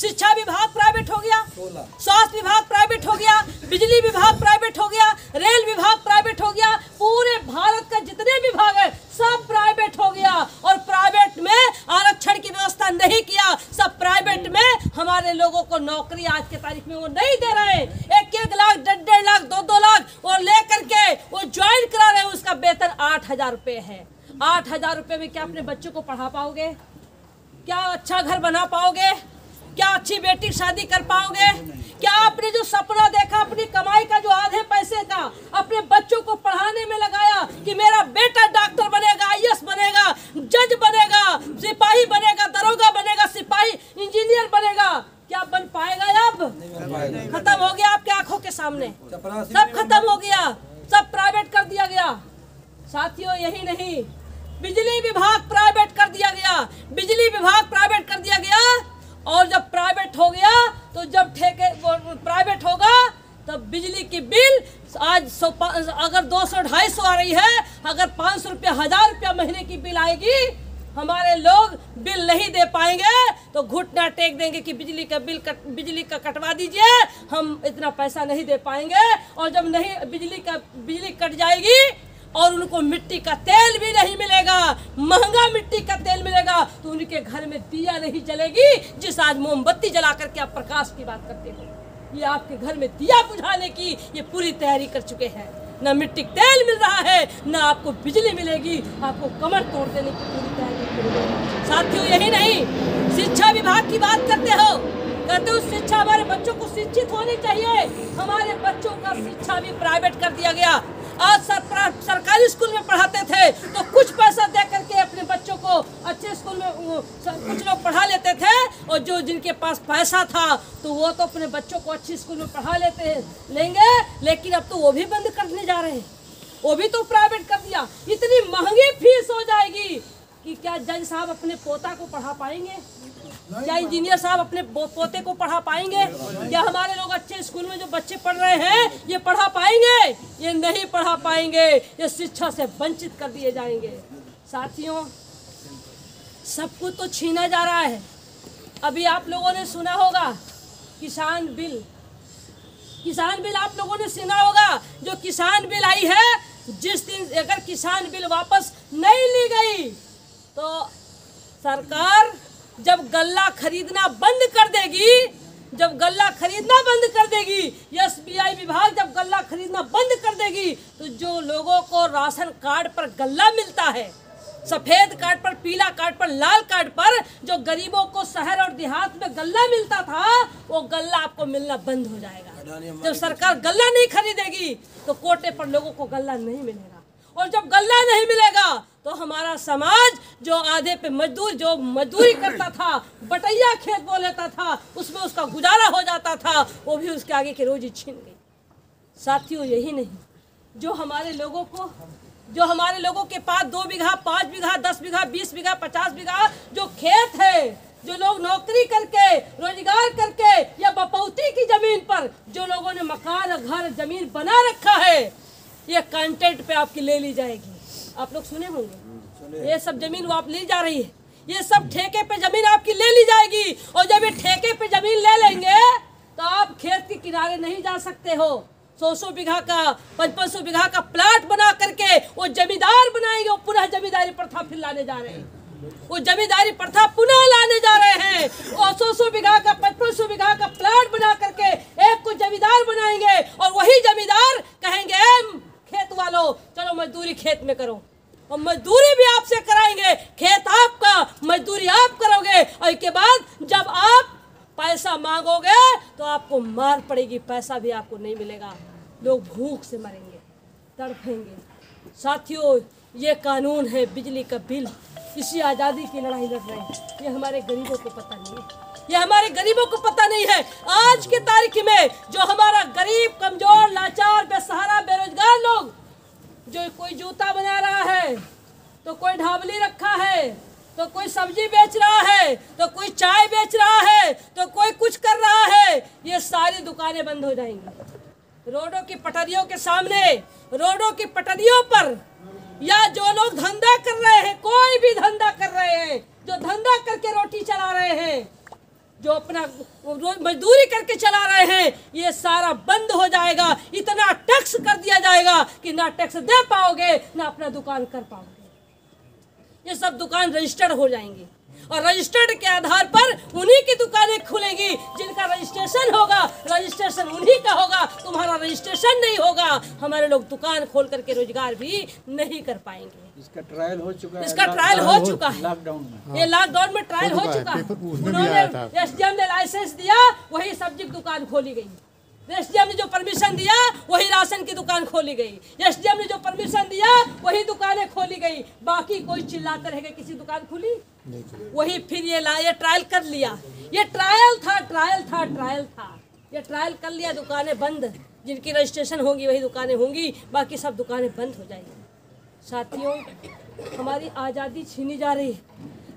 शिक्षा विभाग प्राइवेट हो गया, स्वास्थ्य विभाग प्राइवेट हो गया, बिजली विभाग प्राइवेट हो गया, रेल विभाग प्राइवेट हो गया, पूरे भारत का जितने विभाग है सब प्राइवेट हो गया। और प्राइवेट में आरक्षण की व्यवस्था नहीं किया, सब प्राइवेट में हमारे लोगों को नौकरी आज के तारीख में वो नहीं दे रहे हैं। 1-1 लाख, 1.5 लाख, 2-2 लाख और लेकर के वो ज्वाइन करा रहे हैं, उसका वेतन 8,000 रुपये है। 8,000 रुपये में क्या अपने बच्चों को पढ़ा पाओगे? क्या अच्छा घर बना पाओगे? क्या अच्छी बेटी शादी कर पाओगे? क्या आपने जो सपना देखा अपनी कमाई का, जो आधे पैसे का अपने बच्चों को पढ़ाने में लगाया कि मेरा बेटा डॉक्टर बनेगा, IAS बनेगा, जज बनेगा, सिपाही बनेगा, दरोगा बनेगा, सिपाही इंजीनियर बनेगा, क्या बन पाएगा? अब खत्म हो गया आपके आंखों के सामने, सब खत्म हो गया, सब प्राइवेट कर दिया गया। साथियों, यही नहीं, बिजली विभाग प्राइवेट कर दिया गया, बिजली विभाग प्राइवेट कर दिया गया। और जब प्राइवेट हो गया तो जब ठेके प्राइवेट होगा तब बिजली की बिल आज अगर 200-250 आ रही है, अगर 500 रुपया, 1000 रुपया महीने की बिल आएगी, हमारे लोग बिल नहीं दे पाएंगे तो घुटना टेक देंगे कि बिजली बिजली का कटवा दीजिए, हम इतना पैसा नहीं दे पाएंगे। और जब नहीं बिजली कट जाएगी और उनको मिट्टी का तेल भी नहीं मिलेगा, महंगा मिट्टी का तेल मिलेगा, तो उनके घर में दिया नहीं जलेगी। जिस आज मोमबत्ती जला करके आप प्रकाश की बात करते हो, ये आपके घर में दिया बुझाने की ये पूरी तैयारी कर चुके हैं। न मिट्टी तेल मिल रहा है, न आपको बिजली मिलेगी, आपको कमर तोड़ देने की पूरी तैयारी करेंगे। साथियों, यही नहीं, शिक्षा विभाग की बात करते हो, कहते हो शिक्षा, हमारे बच्चों को शिक्षित होनी चाहिए, हमारे बच्चों का शिक्षा भी प्राइवेट कर दिया गया। आज सरकारी स्कूल में पढ़ाते थे तो कुछ पैसा दे करके अपने बच्चों को अच्छे स्कूल में कुछ लोग पढ़ा लेते थे, और जो जिनके पास पैसा था तो वो तो अपने बच्चों को अच्छी स्कूल में पढ़ा लेंगे, लेकिन अब तो वो भी बंद करने जा रहे हैं, वो भी तो प्राइवेट कर दिया। इतनी महंगी फीस हो जाएगी कि क्या जज साहब अपने पोता को पढ़ा पाएंगे? क्या इंजीनियर साहब अपने पोते को पढ़ा पाएंगे? क्या हमारे लोग अच्छे स्कूल में जो बच्चे पढ़ रहे हैं ये पढ़ा पाएंगे? ये नहीं पढ़ा पाएंगे, ये शिक्षा से वंचित कर दिए जाएंगे। साथियों, सब कुछ तो छीना जा रहा है। अभी आप लोगों ने सुना होगा किसान बिल आप लोगों ने सुना होगा। जो किसान बिल आई है, जिस दिन अगर किसान बिल वापस नहीं ली गई तो सरकार जब गल्ला खरीदना बंद कर देगी, SBI विभाग जब गल्ला खरीदना बंद कर देगी, तो जो लोगों को राशन कार्ड पर गल्ला मिलता है, सफेद कार्ड पर, पीला कार्ड पर, लाल कार्ड पर, जो गरीबों को शहर और देहात में गल्ला मिलता था, वो गल्ला आपको मिलना बंद हो जाएगा। जब सरकार गल्ला नहीं खरीदेगी तो कोटे पर लोगों को गल्ला नहीं मिलेगा, और जब गल्ला नहीं मिलेगा तो हमारा समाज जो आधे पे मजदूरी करता था, बटैया खेत बो लेता था, उसमें उसका गुजारा हो जाता था, वो भी उसके आगे की रोजी छीन गई। साथियों, यही नहीं, जो हमारे लोगों के पास 2 बीघा, 5 बीघा, 10 बीघा, 20 बीघा, 50 बीघा जो खेत है, जो लोग नौकरी करके रोजगार करके या बपौती की जमीन पर जो लोगों ने मकान घर जमीन बना रखा है, ये कंटेंट पे आपकी ले ली जाएगी। आप लोग सुने होंगे, ये सब जमीन वो आप ली जा रही है, ये सब ठेके पे जमीन आपकी ले ली जाएगी। और जब ये ठेके पे जमीन ले लेंगे तो आप खेत के किनारे नहीं जा सकते हो। 100 बीघा का 500 बीघा का प्लाट बना करके वो जमींदार बनाएंगे, वो पुनः जमींदारी प्रथा फिर लाने जा रहे हैं, वो जमींदारी प्रथा पुनः लाने जा रहे हैं। और 100 बीघा का 500 बीघा का प्लाट बना करके एक को जमींदार बनाएंगे और वही जमींदार कहेंगे खेत वालों चलो मजदूरी खेत में करो, और मजदूरी भी आपसे कराएंगे, खेत आपका मजदूरी आप करोगे। और इसके बाद जब आप पैसा मांगोगे तो आपको मार पड़ेगी, पैसा भी आपको नहीं मिलेगा, लोग भूख से मरेंगे, तड़पेंगे। साथियों, ये कानून है बिजली का बिल, इसी आज़ादी की लड़ाई लड़ रहे हैं। ये हमारे गरीबों को पता नहीं है, ये हमारे गरीबों को पता नहीं है। आज की तारीख में जो हमारा गरीब कमजोर लाचार बेसहारा बेरोजगार लोग, जो कोई जूता बना रहा है तो कोई ढाबली रखा है, तो कोई सब्जी बेच रहा है, तो कोई चाय बेच रहा है, तो कोई कुछ कर रहा है, ये सारी दुकानें बंद हो जाएंगी। रोडों की पटरियों के सामने, रोडों की पटरियों पर, या जो लोग धंधा कर रहे हैं, कोई भी धंधा कर रहे हैं, जो धंधा करके रोटी चला रहे हैं, जो अपना रोज मजदूरी करके चला रहे हैं, ये सारा बंद हो जाएगा। इतना टैक्स कर दिया जाएगा कि ना टैक्स दे पाओगे ना अपना दुकान कर पाओगे। ये सब दुकान रजिस्टर्ड हो जाएंगी और रजिस्टर्ड के आधार पर उन्हीं की दुकानें खुलेंगी जिनका रजिस्ट्रेशन होगा, रजिस्ट्रेशन उन्हीं का होगा। तुम्हारा रजिस्ट्रेशन नहीं होगा, हमारे लोग दुकान खोल करके रोजगार भी नहीं कर पाएंगे। इसका ट्रायल हो चुका है, इसका ट्रायल हो चुका है लॉकडाउन में, ये लॉकडाउन में ट्रायल हो चुका है। उन्होंने एसडीएम ने लाइसेंस दिया, वही सब्जी की दुकान खोली गई। एसडीएम ने जो परमिशन दिया वही राशन की दुकान खोली गई। एसडीएम ने जो परमिशन दिया वही दुकानें खोली गई। बाकी कोई चिल्लाते रहेगा किसी दुकान खुली वही फिर ये ट्रायल कर लिया। ये ट्रायल था, ट्रायल था, ट्रायल था, ये ट्रायल कर लिया। दुकानें बंद, जिनकी रजिस्ट्रेशन होगी वही दुकानें होंगी, बाकी सब दुकानें बंद हो जाएंगी। साथियों, हमारी आज़ादी छीनी जा रही है।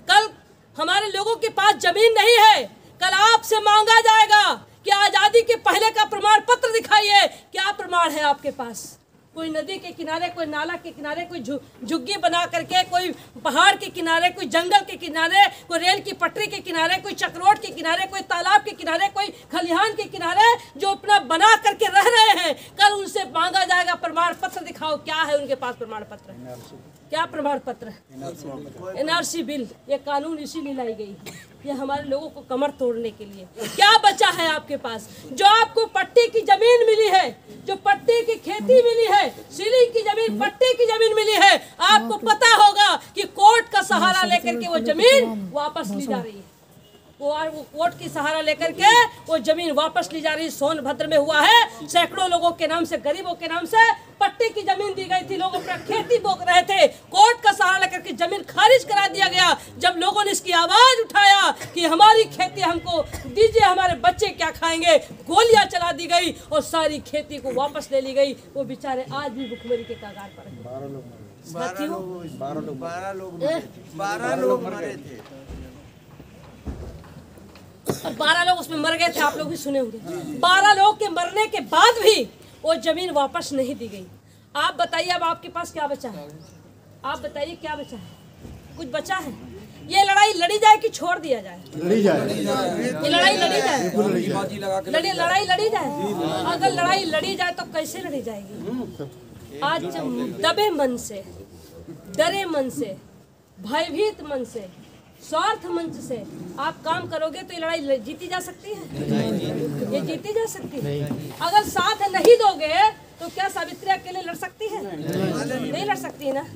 कल हमारे लोगों के पास जमीन नहीं है, कल आपसे मांगा जाएगा कि आज़ादी के पहले का प्रमाण पत्र दिखाइए। क्या प्रमाण है आपके पास? कोई नदी के किनारे, कोई नाला के किनारे, कोई झुग्गी बना करके, कोई पहाड़ के किनारे, कोई जंगल के किनारे, कोई रेल की पटरी के किनारे, कोई चक्रोट के किनारे, कोई तालाब के किनारे, कोई खलिहान के किनारे जो अपना बना करके रह रहे हैं, कल उनसे मांगा जाएगा प्रमाण पत्र दिखाओ। क्या है उनके पास प्रमाण पत्र? क्या प्रमाण पत्र है? एनआरसी बिल, ये कानून इसीलिए लाई गई है, ये हमारे लोगों को कमर तोड़ने के लिए। क्या बचा है आपके पास? जो आपको पट्टी की जमीन मिली है, जो पट्टी की खेती मिली है, सीलिंग की जमीन, पट्टी की जमीन मिली है, आपको पता होगा कि कोर्ट का सहारा लेकर के वो जमीन वापस ली जा रही है। वो कोर्ट की सहारा लेकर के वो जमीन वापस ली जा रही है। सोनभद्र में हुआ है, सैकड़ों लोगों के नाम से, गरीबों के नाम से पट्टी की जमीन दी गई थी, लोग अपना खेती बो रहे थे, कोर्ट का सहारा लेकर के जमीन खारिज करा दिया गया। जब लोगों ने इसकी आवाज उठाया कि हमारी खेती हमको दीजिए, हमारे बच्चे क्या खाएंगे, गोलियां चला दी गई और सारी खेती को वापस ले ली गई। वो बेचारे आज भी भुखमरी के कगार पर हैं। 12 लोग मरे थे। 12 लोग उसमें मर गए थे, आप लोग भी सुने होंगे। 12 लोग के मरने के बाद भी वो जमीन वापस नहीं दी गई। आप बताइए अब आपके पास क्या बचा है? आप बताइए क्या बचा है? कुछ बचा है? ये लड़ाई लड़ी जाए कि छोड़ दिया जाए? लड़ी जाए। ये लड़ाई लड़ी जाए, लड़ाई लड़ी जाए। अगर लड़ाई लड़ी जाए तो कैसे लड़ी जाएगी? आज दबे मन से, डरे मन से, भयभीत मन से, स्वार्थ मंच से आप काम करोगे तो ये लड़ाई जीती जा सकती है? ये जीती जा सकती है? अगर साथ नहीं दोगे तो क्या सावित्री अकेले लड़ सकती है? नहीं लड़ सकती है ना।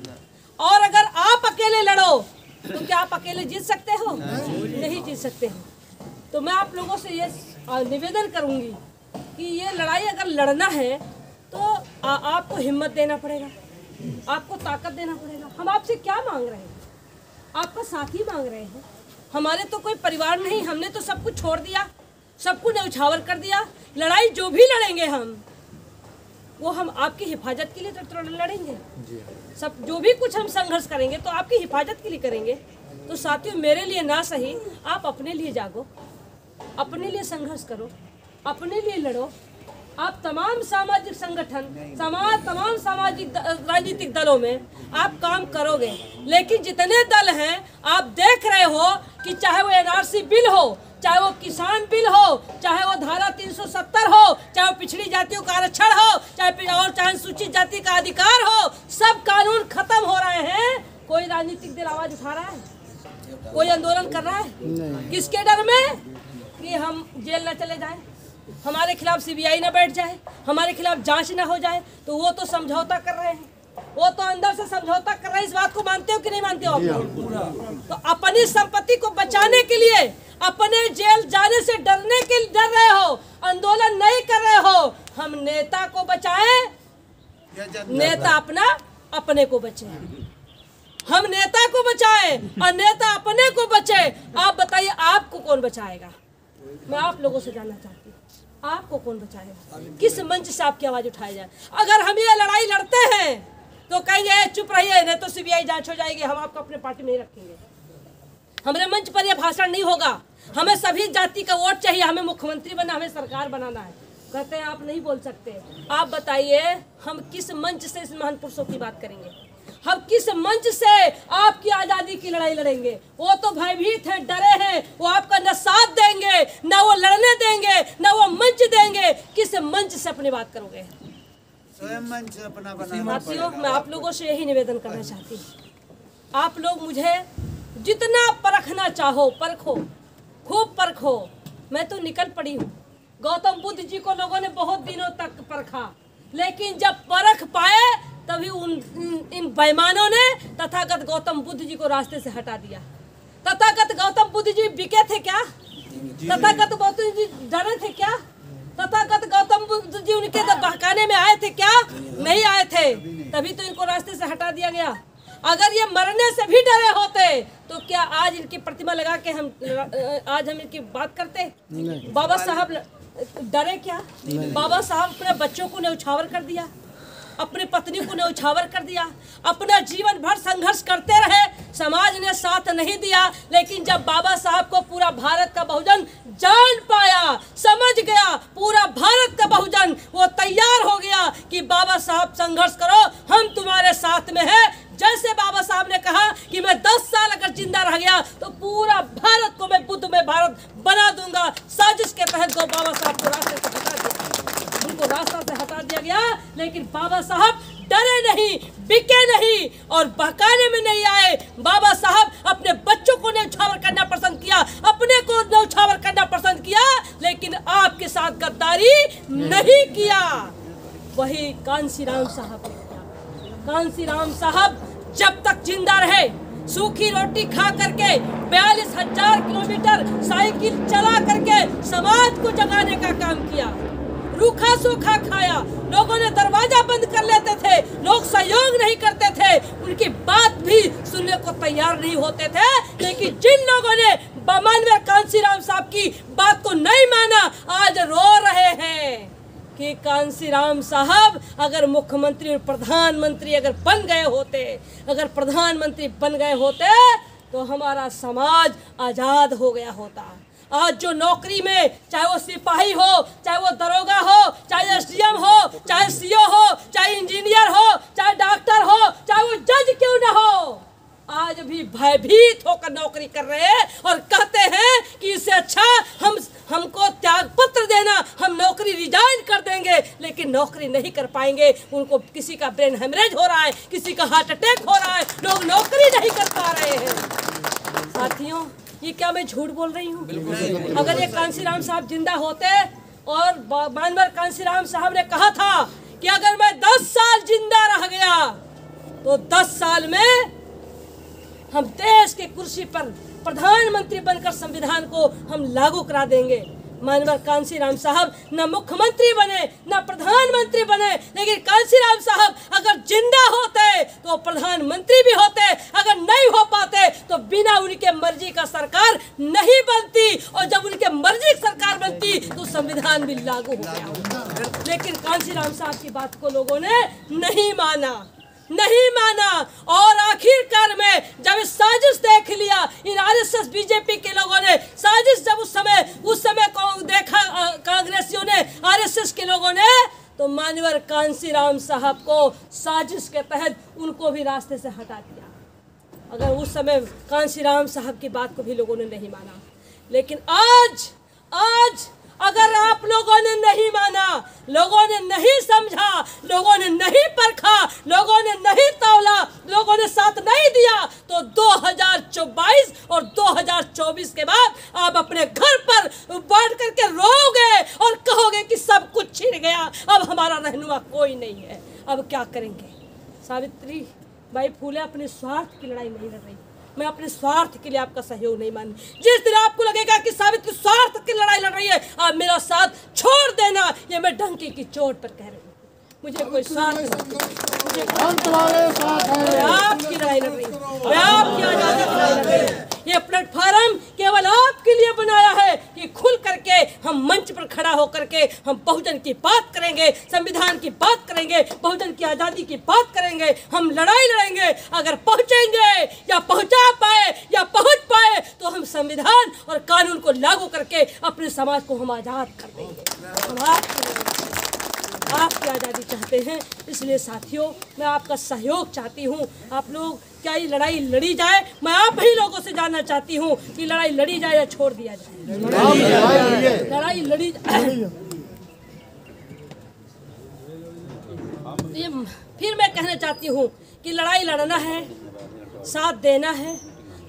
और अगर आप अकेले लड़ो तो क्या आप अकेले जीत सकते हो? नहीं जीत सकते हो। तो मैं आप लोगों से ये निवेदन करूंगी कि ये लड़ाई अगर लड़ना है तो आपको हिम्मत देना पड़ेगा, आपको ताकत देना पड़ेगा। हम आपसे क्या मांग रहे हैं? आपका साथ ही मांग रहे हैं। हमारे तो कोई परिवार नहीं, हमने तो सब कुछ छोड़ दिया, सब कुछ न्यौछावर कर दिया। लड़ाई जो भी लड़ेंगे हम, वो हम आपकी हिफाजत के लिए तो लड़ेंगे। सब जो भी कुछ हम संघर्ष करेंगे तो आपकी हिफाजत के लिए करेंगे। तो साथियों मेरे लिए ना सही, आप अपने लिए जागो, अपने लिए संघर्ष करो, अपने लिए लड़ो। आप तमाम सामाजिक संगठन, तमाम सामाजिक राजनीतिक दलों में आप काम करोगे, लेकिन जितने दल हैं आप देख रहे हो कि चाहे वो एनआरसी बिल हो, चाहे वो किसान बिल हो, चाहे वो धारा 370 हो, चाहे वो पिछड़ी जातियों का आरक्षण हो, चाहे अनुसूचित जाति का अधिकार हो, सब कानून खत्म हो रहे हैं। कोई राजनीतिक दल आवाज उठा रहा है? कोई आंदोलन कर रहा है? किसके डर में? कि हम जेल न चले जाएं, हमारे खिलाफ सीबीआई न बैठ जाए, हमारे खिलाफ जांच न हो जाए। तो वो तो समझौता कर रहे हैं, वो तो अंदर से समझौता कर रहे हैं। इस बात को मानते हो कि नहीं मानते हो आप लोग? तो अपनी संपत्ति को बचाने के लिए, अपने जेल जाने से डरने के लिए डर रहे हो, आंदोलन नहीं कर रहे हो। हम नेता को बचाएं, नेता अपने को बचे। हम नेता को बचाएं और नेता अपने को बचे। आप बताइए आपको कौन बचाएगा? मैं आप लोगों से जानना चाहती हूँ, आपको कौन बचाएगा? किस मंच से आपकी आवाज उठाई जाए? अगर हम ये लड़ाई लड़ते हैं तो कहेंगे चुप रहिए, नहीं तो सीबीआई जांच हो जाएगी, हम आपको अपने पार्टी में नहीं रखेंगे। हमारे मंच पर यह भाषण नहीं होगा। हमें सभी जाति का वोट चाहिए, हमें मुख्यमंत्री बनना, हमें सरकार बनाना है। कहते हैं आप नहीं बोल सकते। आप बताइए हम किस मंच से इस महान पुरुषों की बात करेंगे? हम किस मंच से आपकी आजादी की लड़ाई लड़ेंगे? वो तो भयभीत हैं, डरे हैं, वो आपका न साथ देंगे, न वो लड़ने देंगे, न वो मंच देंगे। किस मंच से अपनी बात करोगे? स्वयं मंच अपना बनाना साथियों, मैं आप लोगों से यही निवेदन करना चाहती हूँ, आप लोग मुझे जितना परखना चाहो परखो, खूब परखो। मैं तो निकल पड़ी हूँ। गौतम बुद्ध जी को लोगों ने बहुत दिनों तक परखा, लेकिन जब परख पाए तभी इन बेईमानों ने तथागत गौतम बुद्ध जी को रास्ते से हटा दिया। तथागत गौतम बुद्ध जी बिके थे क्या? तथागत गौतम जी डरे थे क्या? तथागत गौतम बुद्ध जी उनके बहकाने में आए थे क्या? नहीं आए थे, तभी तो इनको रास्ते से हटा दिया गया। अगर ये मरने से भी डरे होते तो क्या आज इनकी प्रतिमा लगा के हम इनकी बात करते? बाबा साहब डरे क्या? बाबा साहब अपने बच्चों को न्यौछावर कर दिया, अपनी पत्नी को न्यौछावर कर दिया, अपना जीवन भर संघर्ष करते रहे, समाज ने साथ नहीं दिया। लेकिन जब बाबा साहब को पूरा भारत का बहुजन जान पाया, समझ गया, पूरा भारत का बहुजन वो तैयार हो गया कि बाबा साहब संघर्ष करो, हम तुम्हारे साथ में हैं। जैसे बाबा साहब ने कहा कि मैं 10 साल अगर जिंदा रह गया तो पूरा भारत को मैं बुद्ध में भारत बना दूंगा, साजिश के तहत दो बाबा साहब को रास्ते से हटा दिया, उनको रास्ता से हटा दिया गया। लेकिन बाबा साहब डरे नहीं, बिके नहीं और बहकाने में नहीं आए। बाबा साहब अपने बच्चों को न्यौछावर करना पसंद किया, अपने को न्यौछावर करना पसंद किया, लेकिन आपके साथ गद्दारी नहीं किया। वही कांसीराम साहब ने किया। कांसीराम साहब जब तक जिंदा रहे, सूखी रोटी खा करके 42,000 किलोमीटर साइकिल चला करके समाज को जगाने का काम किया। रूखा सूखा खाया, लोगों ने दरवाजा बंद कर लेते थे, लोग सहयोग नहीं करते थे, उनकी बात भी सुनने को तैयार नहीं होते थे। लेकिन जिन लोगों ने माननीय कांसीराम साहब की बात को नहीं माना, आज रो रहे हैं कि कांसीराम साहब अगर मुख्यमंत्री और प्रधानमंत्री अगर बन गए होते, अगर प्रधानमंत्री बन गए होते तो हमारा समाज आजाद हो गया होता। आज जो नौकरी में, चाहे वो सिपाही हो, चाहे वो दरोगा हो, चाहे एसडीएम हो, चाहे सीओ हो, चाहे इंजीनियर हो, चाहे डॉक्टर हो, चाहे वो जज क्यों ना हो, आज भी भयभीत होकर नौकरी कर रहे हैं और कहते हैं कि इससे अच्छा हमको त्याग पत्र देना, हम नौकरी रिजाइन कर देंगे। लेकिन नौकरी नहीं कर पाएंगे, उनको किसी का ब्रेन हेमरेज हो रहा है, किसी का हार्ट अटैक हो रहा है, लोग नौकरी नहीं कर पा रहे हैं। साथियों, ये क्या मैं झूठ बोल रही हूँ? अगर ये कांसीराम साहब जिंदा होते और माननीय कांसीराम साहब ने कहा था कि अगर मैं 10 साल जिंदा रह गया तो 10 साल में हम देश के कुर्सी पर प्रधानमंत्री बनकर संविधान को हम लागू करा देंगे। माननीय कांसीराम साहब न मुख्यमंत्री बने न प्रधानमंत्री बने, लेकिन कांसीराम साहब अगर जिंदा होते तो प्रधानमंत्री भी होते, अगर नहीं हो पाते तो बिना उनके मर्जी का सरकार नहीं बनती, और जब उनके मर्जी की सरकार बनती तो संविधान भी लागू हो गया होता। लेकिन कांसीराम साहब की बात को लोगों ने नहीं माना, और आखिरकार में जब साजिश देख लिया, बीजेपी के लोगों ने साजिश, जब उस समय देखा कांग्रेसियों ने, आरएसएस के लोगों ने, तो मान्यवर कांसीराम साहब को साजिश के तहत उनको भी रास्ते से हटा दिया। अगर उस समय कांसीराम साहब की बात को भी लोगों ने नहीं माना, लेकिन आज अगर आप लोगों ने नहीं माना, लोगों ने नहीं समझा, लोगों ने नहीं परखा, लोगों ने नहीं तौला, लोगों ने साथ नहीं दिया, तो 2022 और 2024 के बाद आप अपने घर पर बैठ करके रोओगे और कहोगे कि सब कुछ छिन गया, अब हमारा रहनुमा कोई नहीं है, अब क्या करेंगे। सावित्री बाई फूले अपने स्वार्थ की लड़ाई नहीं लड़ रही, मैं अपने स्वार्थ के लिए आपका सहयोग नहीं मान। जिस दिन आपको लगेगा कि सावित्री स्वार्थ की लड़ाई लड़ रही है, आप मेरा साथ छोड़ देना, ये मैं डंकी की चोट पर कह रही हूँ। मुझे कोई स्वार्थ नहीं, आपकी लड़ाई लड़ रही है, मैं आपकी आजादी की लड़ाई लड़ रही हूँ। ये प्लेटफॉर्म केवल आपके लिए बनाया है कि खुल करके हम मंच पर खड़ा होकर के हम बहुजन की बात करेंगे, संविधान की बात करेंगे, बहुजन की आज़ादी की बात करेंगे, हम लड़ाई लड़ेंगे। अगर पहुंचेंगे या पहुंचा पाए या पहुंच पाए तो हम संविधान और कानून को लागू करके अपने समाज को हम आज़ाद कर देंगे। हम आपकी आज़ादी चाहते हैं, इसलिए साथियों मैं आपका सहयोग चाहती हूँ। आप लोग क्या ये लड़ाई लड़ी जाए, मैं आप ही लोगों से जानना चाहती हूँ कि लड़ाई लड़ी जाए या छोड़ दिया जाए। लड़ाई लड़ी ये फिर मैं कहना चाहती हूँ कि लड़ाई लड़ना है, साथ देना है,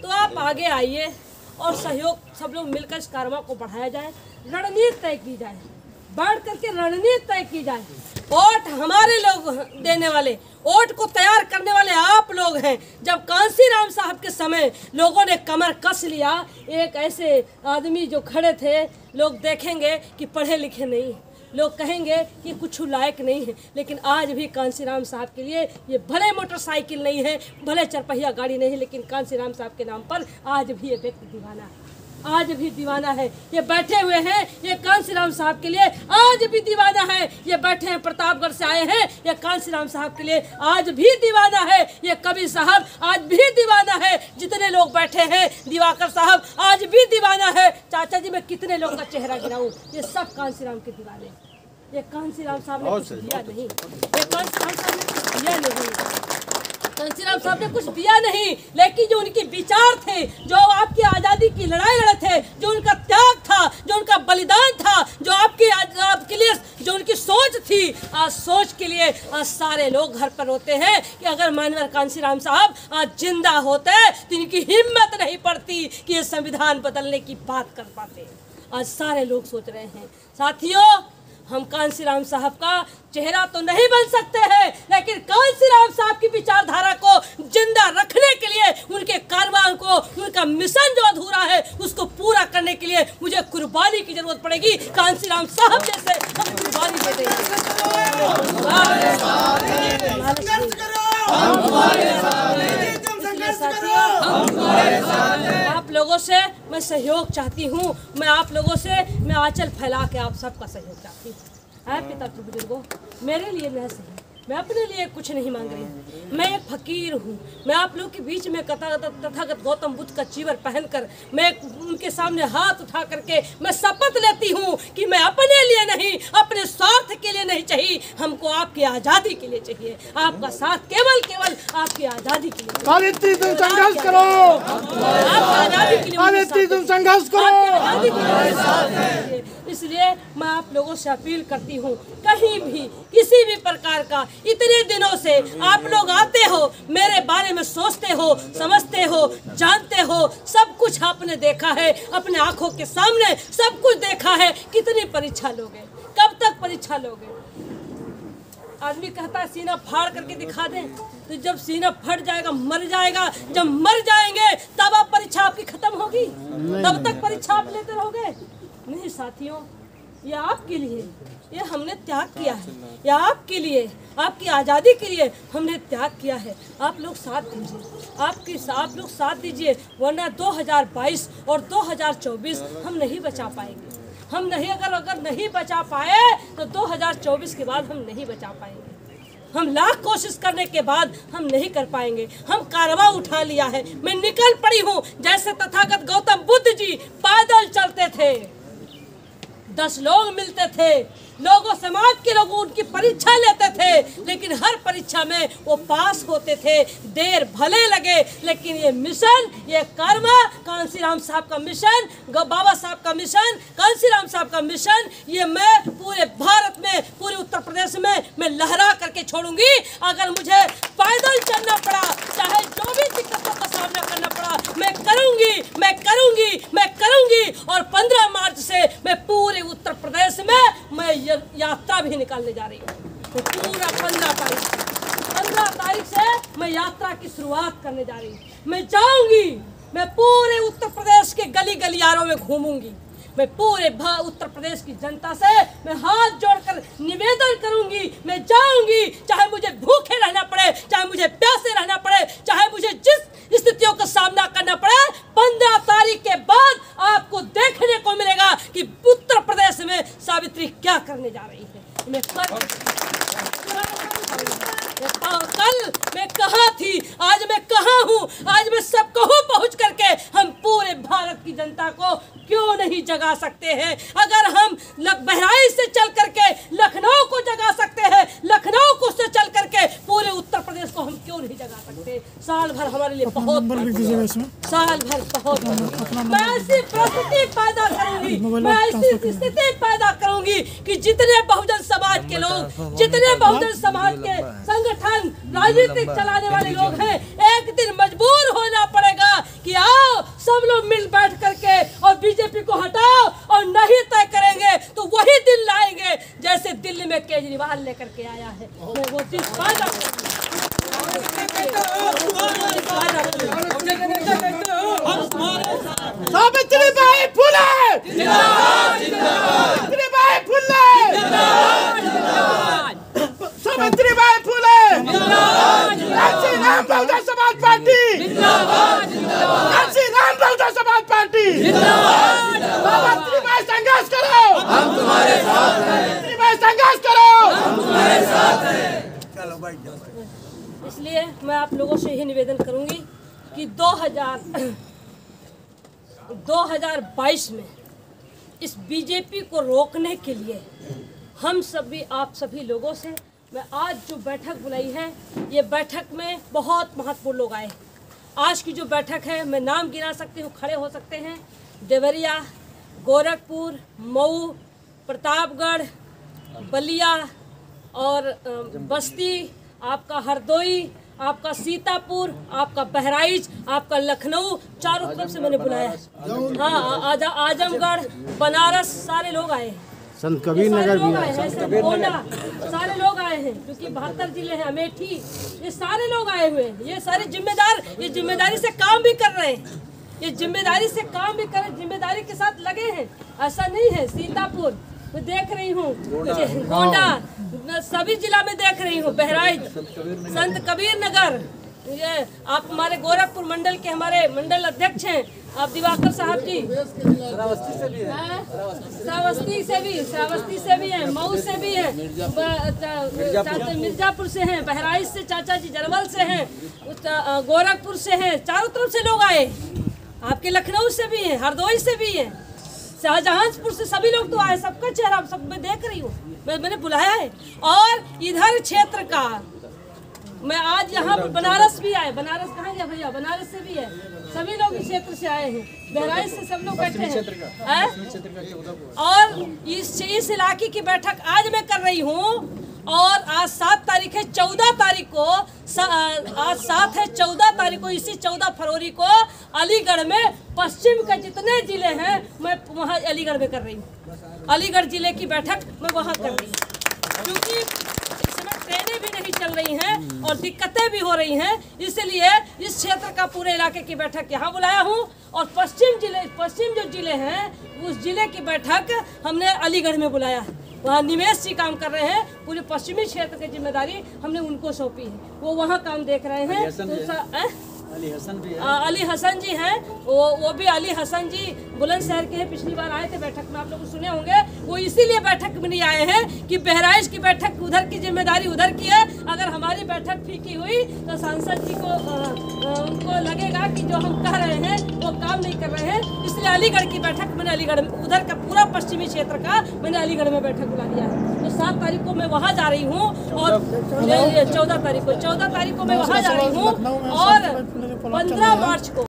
तो आप आगे आइए और सहयोग सब लोग मिलकर इस कारवां को बढ़ाया जाए, रणनीति तय की जाए, बैठ करके रणनीति तय की जाए। वोट हमारे लोग देने वाले, वोट को तैयार करने वाले आप लोग हैं। जब कांसीराम साहब के समय लोगों ने कमर कस लिया, एक ऐसे आदमी जो खड़े थे, लोग देखेंगे कि पढ़े लिखे नहीं, लोग कहेंगे कि कुछ लायक नहीं है, लेकिन आज भी कांसीराम साहब के लिए ये भले मोटरसाइकिल नहीं है, भले चरपहिया गाड़ी नहीं है, लेकिन कांसीराम साहब के नाम पर आज भी ये व्यक्ति दीवाना है, आज भी दीवाना है। ये बैठे हुए हैं, ये कांसीराम साहब के लिए आज भी दीवाना है। ये बैठे हैं, प्रतापगढ़ से आए हैं, ये कांसीराम साहब के लिए आज भी दीवाना है। ये कवि साहब आज भी दीवाना है, जितने लोग बैठे हैं, दिवाकर साहब आज भी दीवाना है। चाचा जी मैं कितने लोगों का चेहरा गिराऊं, ये सब कांसीराम के दीवाने। ये कांसीराम साहब ने कुछ दिया नहीं, ये कांसीराम साहब ने कुछ दिया नहीं, कांसीराम साहब ने कुछ दिया नहीं, लेकिन जो उनके विचार थे, जो आपकी आज़ादी की लड़ाई लड़े थे, जो उनका त्याग था, जो उनका बलिदान था, जो आपके लिए जो उनकी सोच थी, आज सोच के लिए आज सारे लोग घर पर रोते हैं कि अगर मानवर कांसीराम साहब आज जिंदा होते तो इनकी हिम्मत नहीं पड़ती कि ये संविधान बदलने की बात कर पाते। आज सारे लोग सोच रहे हैं। साथियों, हम कांसीराम साहब का चेहरा तो नहीं बन सकते हैं, लेकिन कांसीराम साहब की विचारधारा को जिंदा रखने के लिए, उनके कारवां को, उनका मिशन जो अधूरा है उसको पूरा करने के लिए मुझे कुर्बानी की जरूरत पड़ेगी। कांसीराम साहब जैसे हम कुर्बानी दे देंगे। आप लोगों से मैं सहयोग चाहती हूँ, मैं आप लोगों से मैं आंचल फैला के आप सबका सहयोग चाहती हूँ। है पिता बुजुर्गों, मेरे लिए न सही, मैं अपने लिए कुछ नहीं मांग रही हूँ, मैं एक फकीर हूँ। मैं आप लोग के बीच में तथागत गौतम बुद्ध का चीवर पहनकर मैं उनके सामने हाथ उठा करके मैं शपथ लेती हूँ कि मैं अपने लिए नहीं, अपने स्वार्थ के लिए नहीं चाहिए, हमको आपकी आज़ादी के लिए चाहिए। आपका साथ केवल आपकी आज़ादी के लिए। सावित्री तुम संघर्ष करो, आपकी आज़ादी के लिए, सावित्री तुम संघर्ष करो। इसलिए मैं आप लोगों से अपील करती हूँ, कहीं भी किसी भी प्रकार का, इतने दिनों से आप लोग आते हो, मेरे बारे में सोचते हो, समझते हो, जानते हो, सब कुछ आपने देखा है, अपने आंखों के सामने सब कुछ देखा है। कितनी परीक्षा लोगे, कब तक परीक्षा लोगे? आदमी कहता है सीना फाड़ करके दिखा दें, तो जब सीना फट जाएगा, मर जाएगा, जब मर जाएंगे तब आप परीक्षा आपकी खत्म होगी, तब तक परीक्षा आप लेते रहोगे? नहीं साथियों, ये आपके लिए, ये हमने त्याग किया है, ये आपके लिए, आपकी आज़ादी के लिए हमने त्याग किया है। आप लोग साथ दीजिए, आप लोग साथ दीजिए, वरना 2022 और 2024 हम नहीं बचा पाएंगे। हम नहीं, अगर नहीं बचा पाए तो 2024 के बाद हम नहीं बचा पाएंगे। हम लाख कोशिश करने के बाद हम नहीं कर पाएंगे। हम कारवा उठा लिया है। मैं निकल पड़ी हूँ जैसे तथागत गौतम बुद्ध जी पैदल चलते थे, 10 लोग मिलते थे, लोगों समाज के लोग उनकी परीक्षा लेते थे, लेकिन हर परीक्षा में वो पास होते थे। देर भले लगे, लेकिन ये मिशन, ये कर्म, कांसीराम साहब का मिशन, बाबा साहब का मिशन, कांसीराम साहब का मिशन, ये मैं पूरे भारत में, पूरे उत्तर प्रदेश में मैं लहरा करके छोड़ूंगी। अगर मुझे पैदल चलना पड़ा, चाहे जो भी दिक्कतों का सामना करना पड़ा, मैं करूंगी, मैं करूंगी, मैं करूंगी। और 15 मार्च से मैं पूरे उत्तर प्रदेश में मैं यात्रा भी निकालने जा रही हूँ। तो पूरा 15 तारीख से मैं यात्रा की शुरुआत करने जा रही हूँ। मैं जाऊंगी, मैं पूरे उत्तर प्रदेश के गली गलियारों में घूमूंगी। मैं पूरे उत्तर प्रदेश की जनता से मैं हाथ जोड़कर निवेदन करूंगी, मैं जाऊंगी, चाहे मुझे भूखे रहना पड़े, चाहे मुझे प्यासे रहना पड़े, चाहे मुझे जिस स्थितियों का सामना करना पड़े। 15 तारीख के बाद आपको देखने को मिलेगा कि उत्तर प्रदेश में सावित्री क्या करने जा रही है। मैं कल मैं कहाँ थी, आज मैं कहाँ हूँ, आज मैं सब कहूँ पहुँच करके हम पूरे भारत की जनता को क्यों नहीं जगा सकते हैं। अगर हम बहराइच से चल करके लखनऊ को जगा सकते हैं, लखनऊ को से चल करके पूरे उत्तर प्रदेश को हम क्यों नहीं जगा सकते। साल भर हमारे लिए बहुत, साल भर बहुत। मैं ऐसी परिस्थिति पैदा करूंगी, मैं ऐसी स्थिति पैदा करूंगी कि जितने बहुजन समाज के लोग, जितने बहुजन समाज के संगठन, राजनीतिक चलाने वाले लोग हैं, एक दिन मजबूर होना पड़ेगा कि आओ सब लोग मिल बैठ करके और बीजेपी को हटाओ, और नहीं तय करेंगे तो वही दिन लाएंगे जैसे दिल्ली में केजरीवाल लेकर के आया है। वो दिन पैदा सावित्रीबाई फुले जिंदाबाद, सावित्रीबाई फुले जिंदाबाद, सावित्रीबाई फुले जिंदाबाद, कांसीराम बहुजन समाज पार्टी जिंदाबाद, कांसीराम बहुजन समाज पार्टी जिंदाबाद, सावित्रीबाई संघर्ष करो, हम तुम्हारे साथ हैं, सावित्रीबाई संघर्ष करो, हम तुम्हारे साथ हैं। चलो भाई। इसलिए मैं आप लोगों से यही निवेदन करूंगी कि 2022 में इस बीजेपी को रोकने के लिए हम सभी, आप सभी लोगों से मैं आज जो बैठक बुलाई है, ये बैठक में बहुत महत्वपूर्ण लोग आए। आज की जो बैठक है, मैं नाम गिना सकती हूँ, खड़े हो सकते हैं। देवरिया, गोरखपुर, मऊ, प्रतापगढ़, बलिया और बस्ती, आपका हरदोई, आपका सीतापुर, आपका बहराइच, आपका लखनऊ, चारों तरफ से मैंने बुलाया। हाँ, आजमगढ़, बनारस, सारे लोग आए हैं। संत कबीर नगर भी आए हैं, गोंडा, सारे लोग आए हैं, क्योंकि 72 जिले हैं, अमेठी, ये सारे लोग आए हुए हैं। ये सारे जिम्मेदार, ये जिम्मेदारी से काम भी कर रहे हैं, ये जिम्मेदारी से काम भी कर, जिम्मेदारी के साथ लगे हैं। ऐसा नहीं है। सीतापुर मैं देख रही हूँ, गोंडा, सभी जिला में देख रही हूँ, बहराइच, संत कबीर नगर, ये आप हमारे गोरखपुर मंडल के हमारे मंडल अध्यक्ष हैं, आप दिवाकर साहब जी, श्रावस्ती से भी हैं, मऊ से भी हैं, मिर्जापुर से हैं, बहराइच से चाचा जी जरवल से हैं, गोरखपुर से हैं, चारों तरफ से लोग आए। आपके लखनऊ से भी हैं, हरदोई से भी हैं, शाहजहांपुर से सभी लोग तो आए। सबका चेहरा सब मैं देख रही हूँ, मैंने बुलाया है। और इधर क्षेत्र का मैं आज यहाँ बनारस भी आए, बनारस कहाँ गया भैया, बनारस से भी है, सभी लोग इस क्षेत्र से आए हैं, बहराइच से सब लोग बैठे हैं। और इस इलाके की बैठक आज मैं कर रही हूँ। और आज 7 तारीख है, 14 तारीख को, आज 7 है, 14 तारीख को, इसी 14 फरवरी को अलीगढ़ में पश्चिम के जितने जिले हैं मैं वहाँ अलीगढ़ में कर रही हूँ। अलीगढ़ जिले की बैठक मैं वहाँ कर रही हूँ, क्योंकि इस समय ट्रेनें भी नहीं चल रही हैं और दिक्कतें भी हो रही हैं। इसलिए इस क्षेत्र का पूरे इलाके की बैठक यहाँ बुलाया हूँ। और पश्चिम जो जिले हैं उस जिले की बैठक हमने अलीगढ़ में बुलाया है। वहाँ निमेश जी काम कर रहे हैं, पूरे पश्चिमी क्षेत्र की जिम्मेदारी हमने उनको सौंपी है, वो वहाँ काम देख रहे हैं। अली हसन भी है। अली हसन जी हैं, वो भी अली हसन जी बुलंदशहर के हैं। पिछली बार आए थे बैठक में, आप लोग सुने होंगे। वो इसीलिए बैठक में नहीं आए हैं कि बहराइच की बैठक उधर की जिम्मेदारी उधर की है। अगर हमारी बैठक फीकी हुई तो सांसद जी को उनको लगेगा कि जो हम कह रहे हैं वो काम नहीं कर रहे हैं। इसलिए अलीगढ़ की बैठक मैंने अलीगढ़ उधर का पूरा पश्चिमी क्षेत्र का मैंने अलीगढ़ में बैठक बुला लिया है। तो 7 तारीख को मैं वहाँ जा रही हूँ और 14 तारीख को मैं वहाँ जा रही हूँ और 15 मार्च को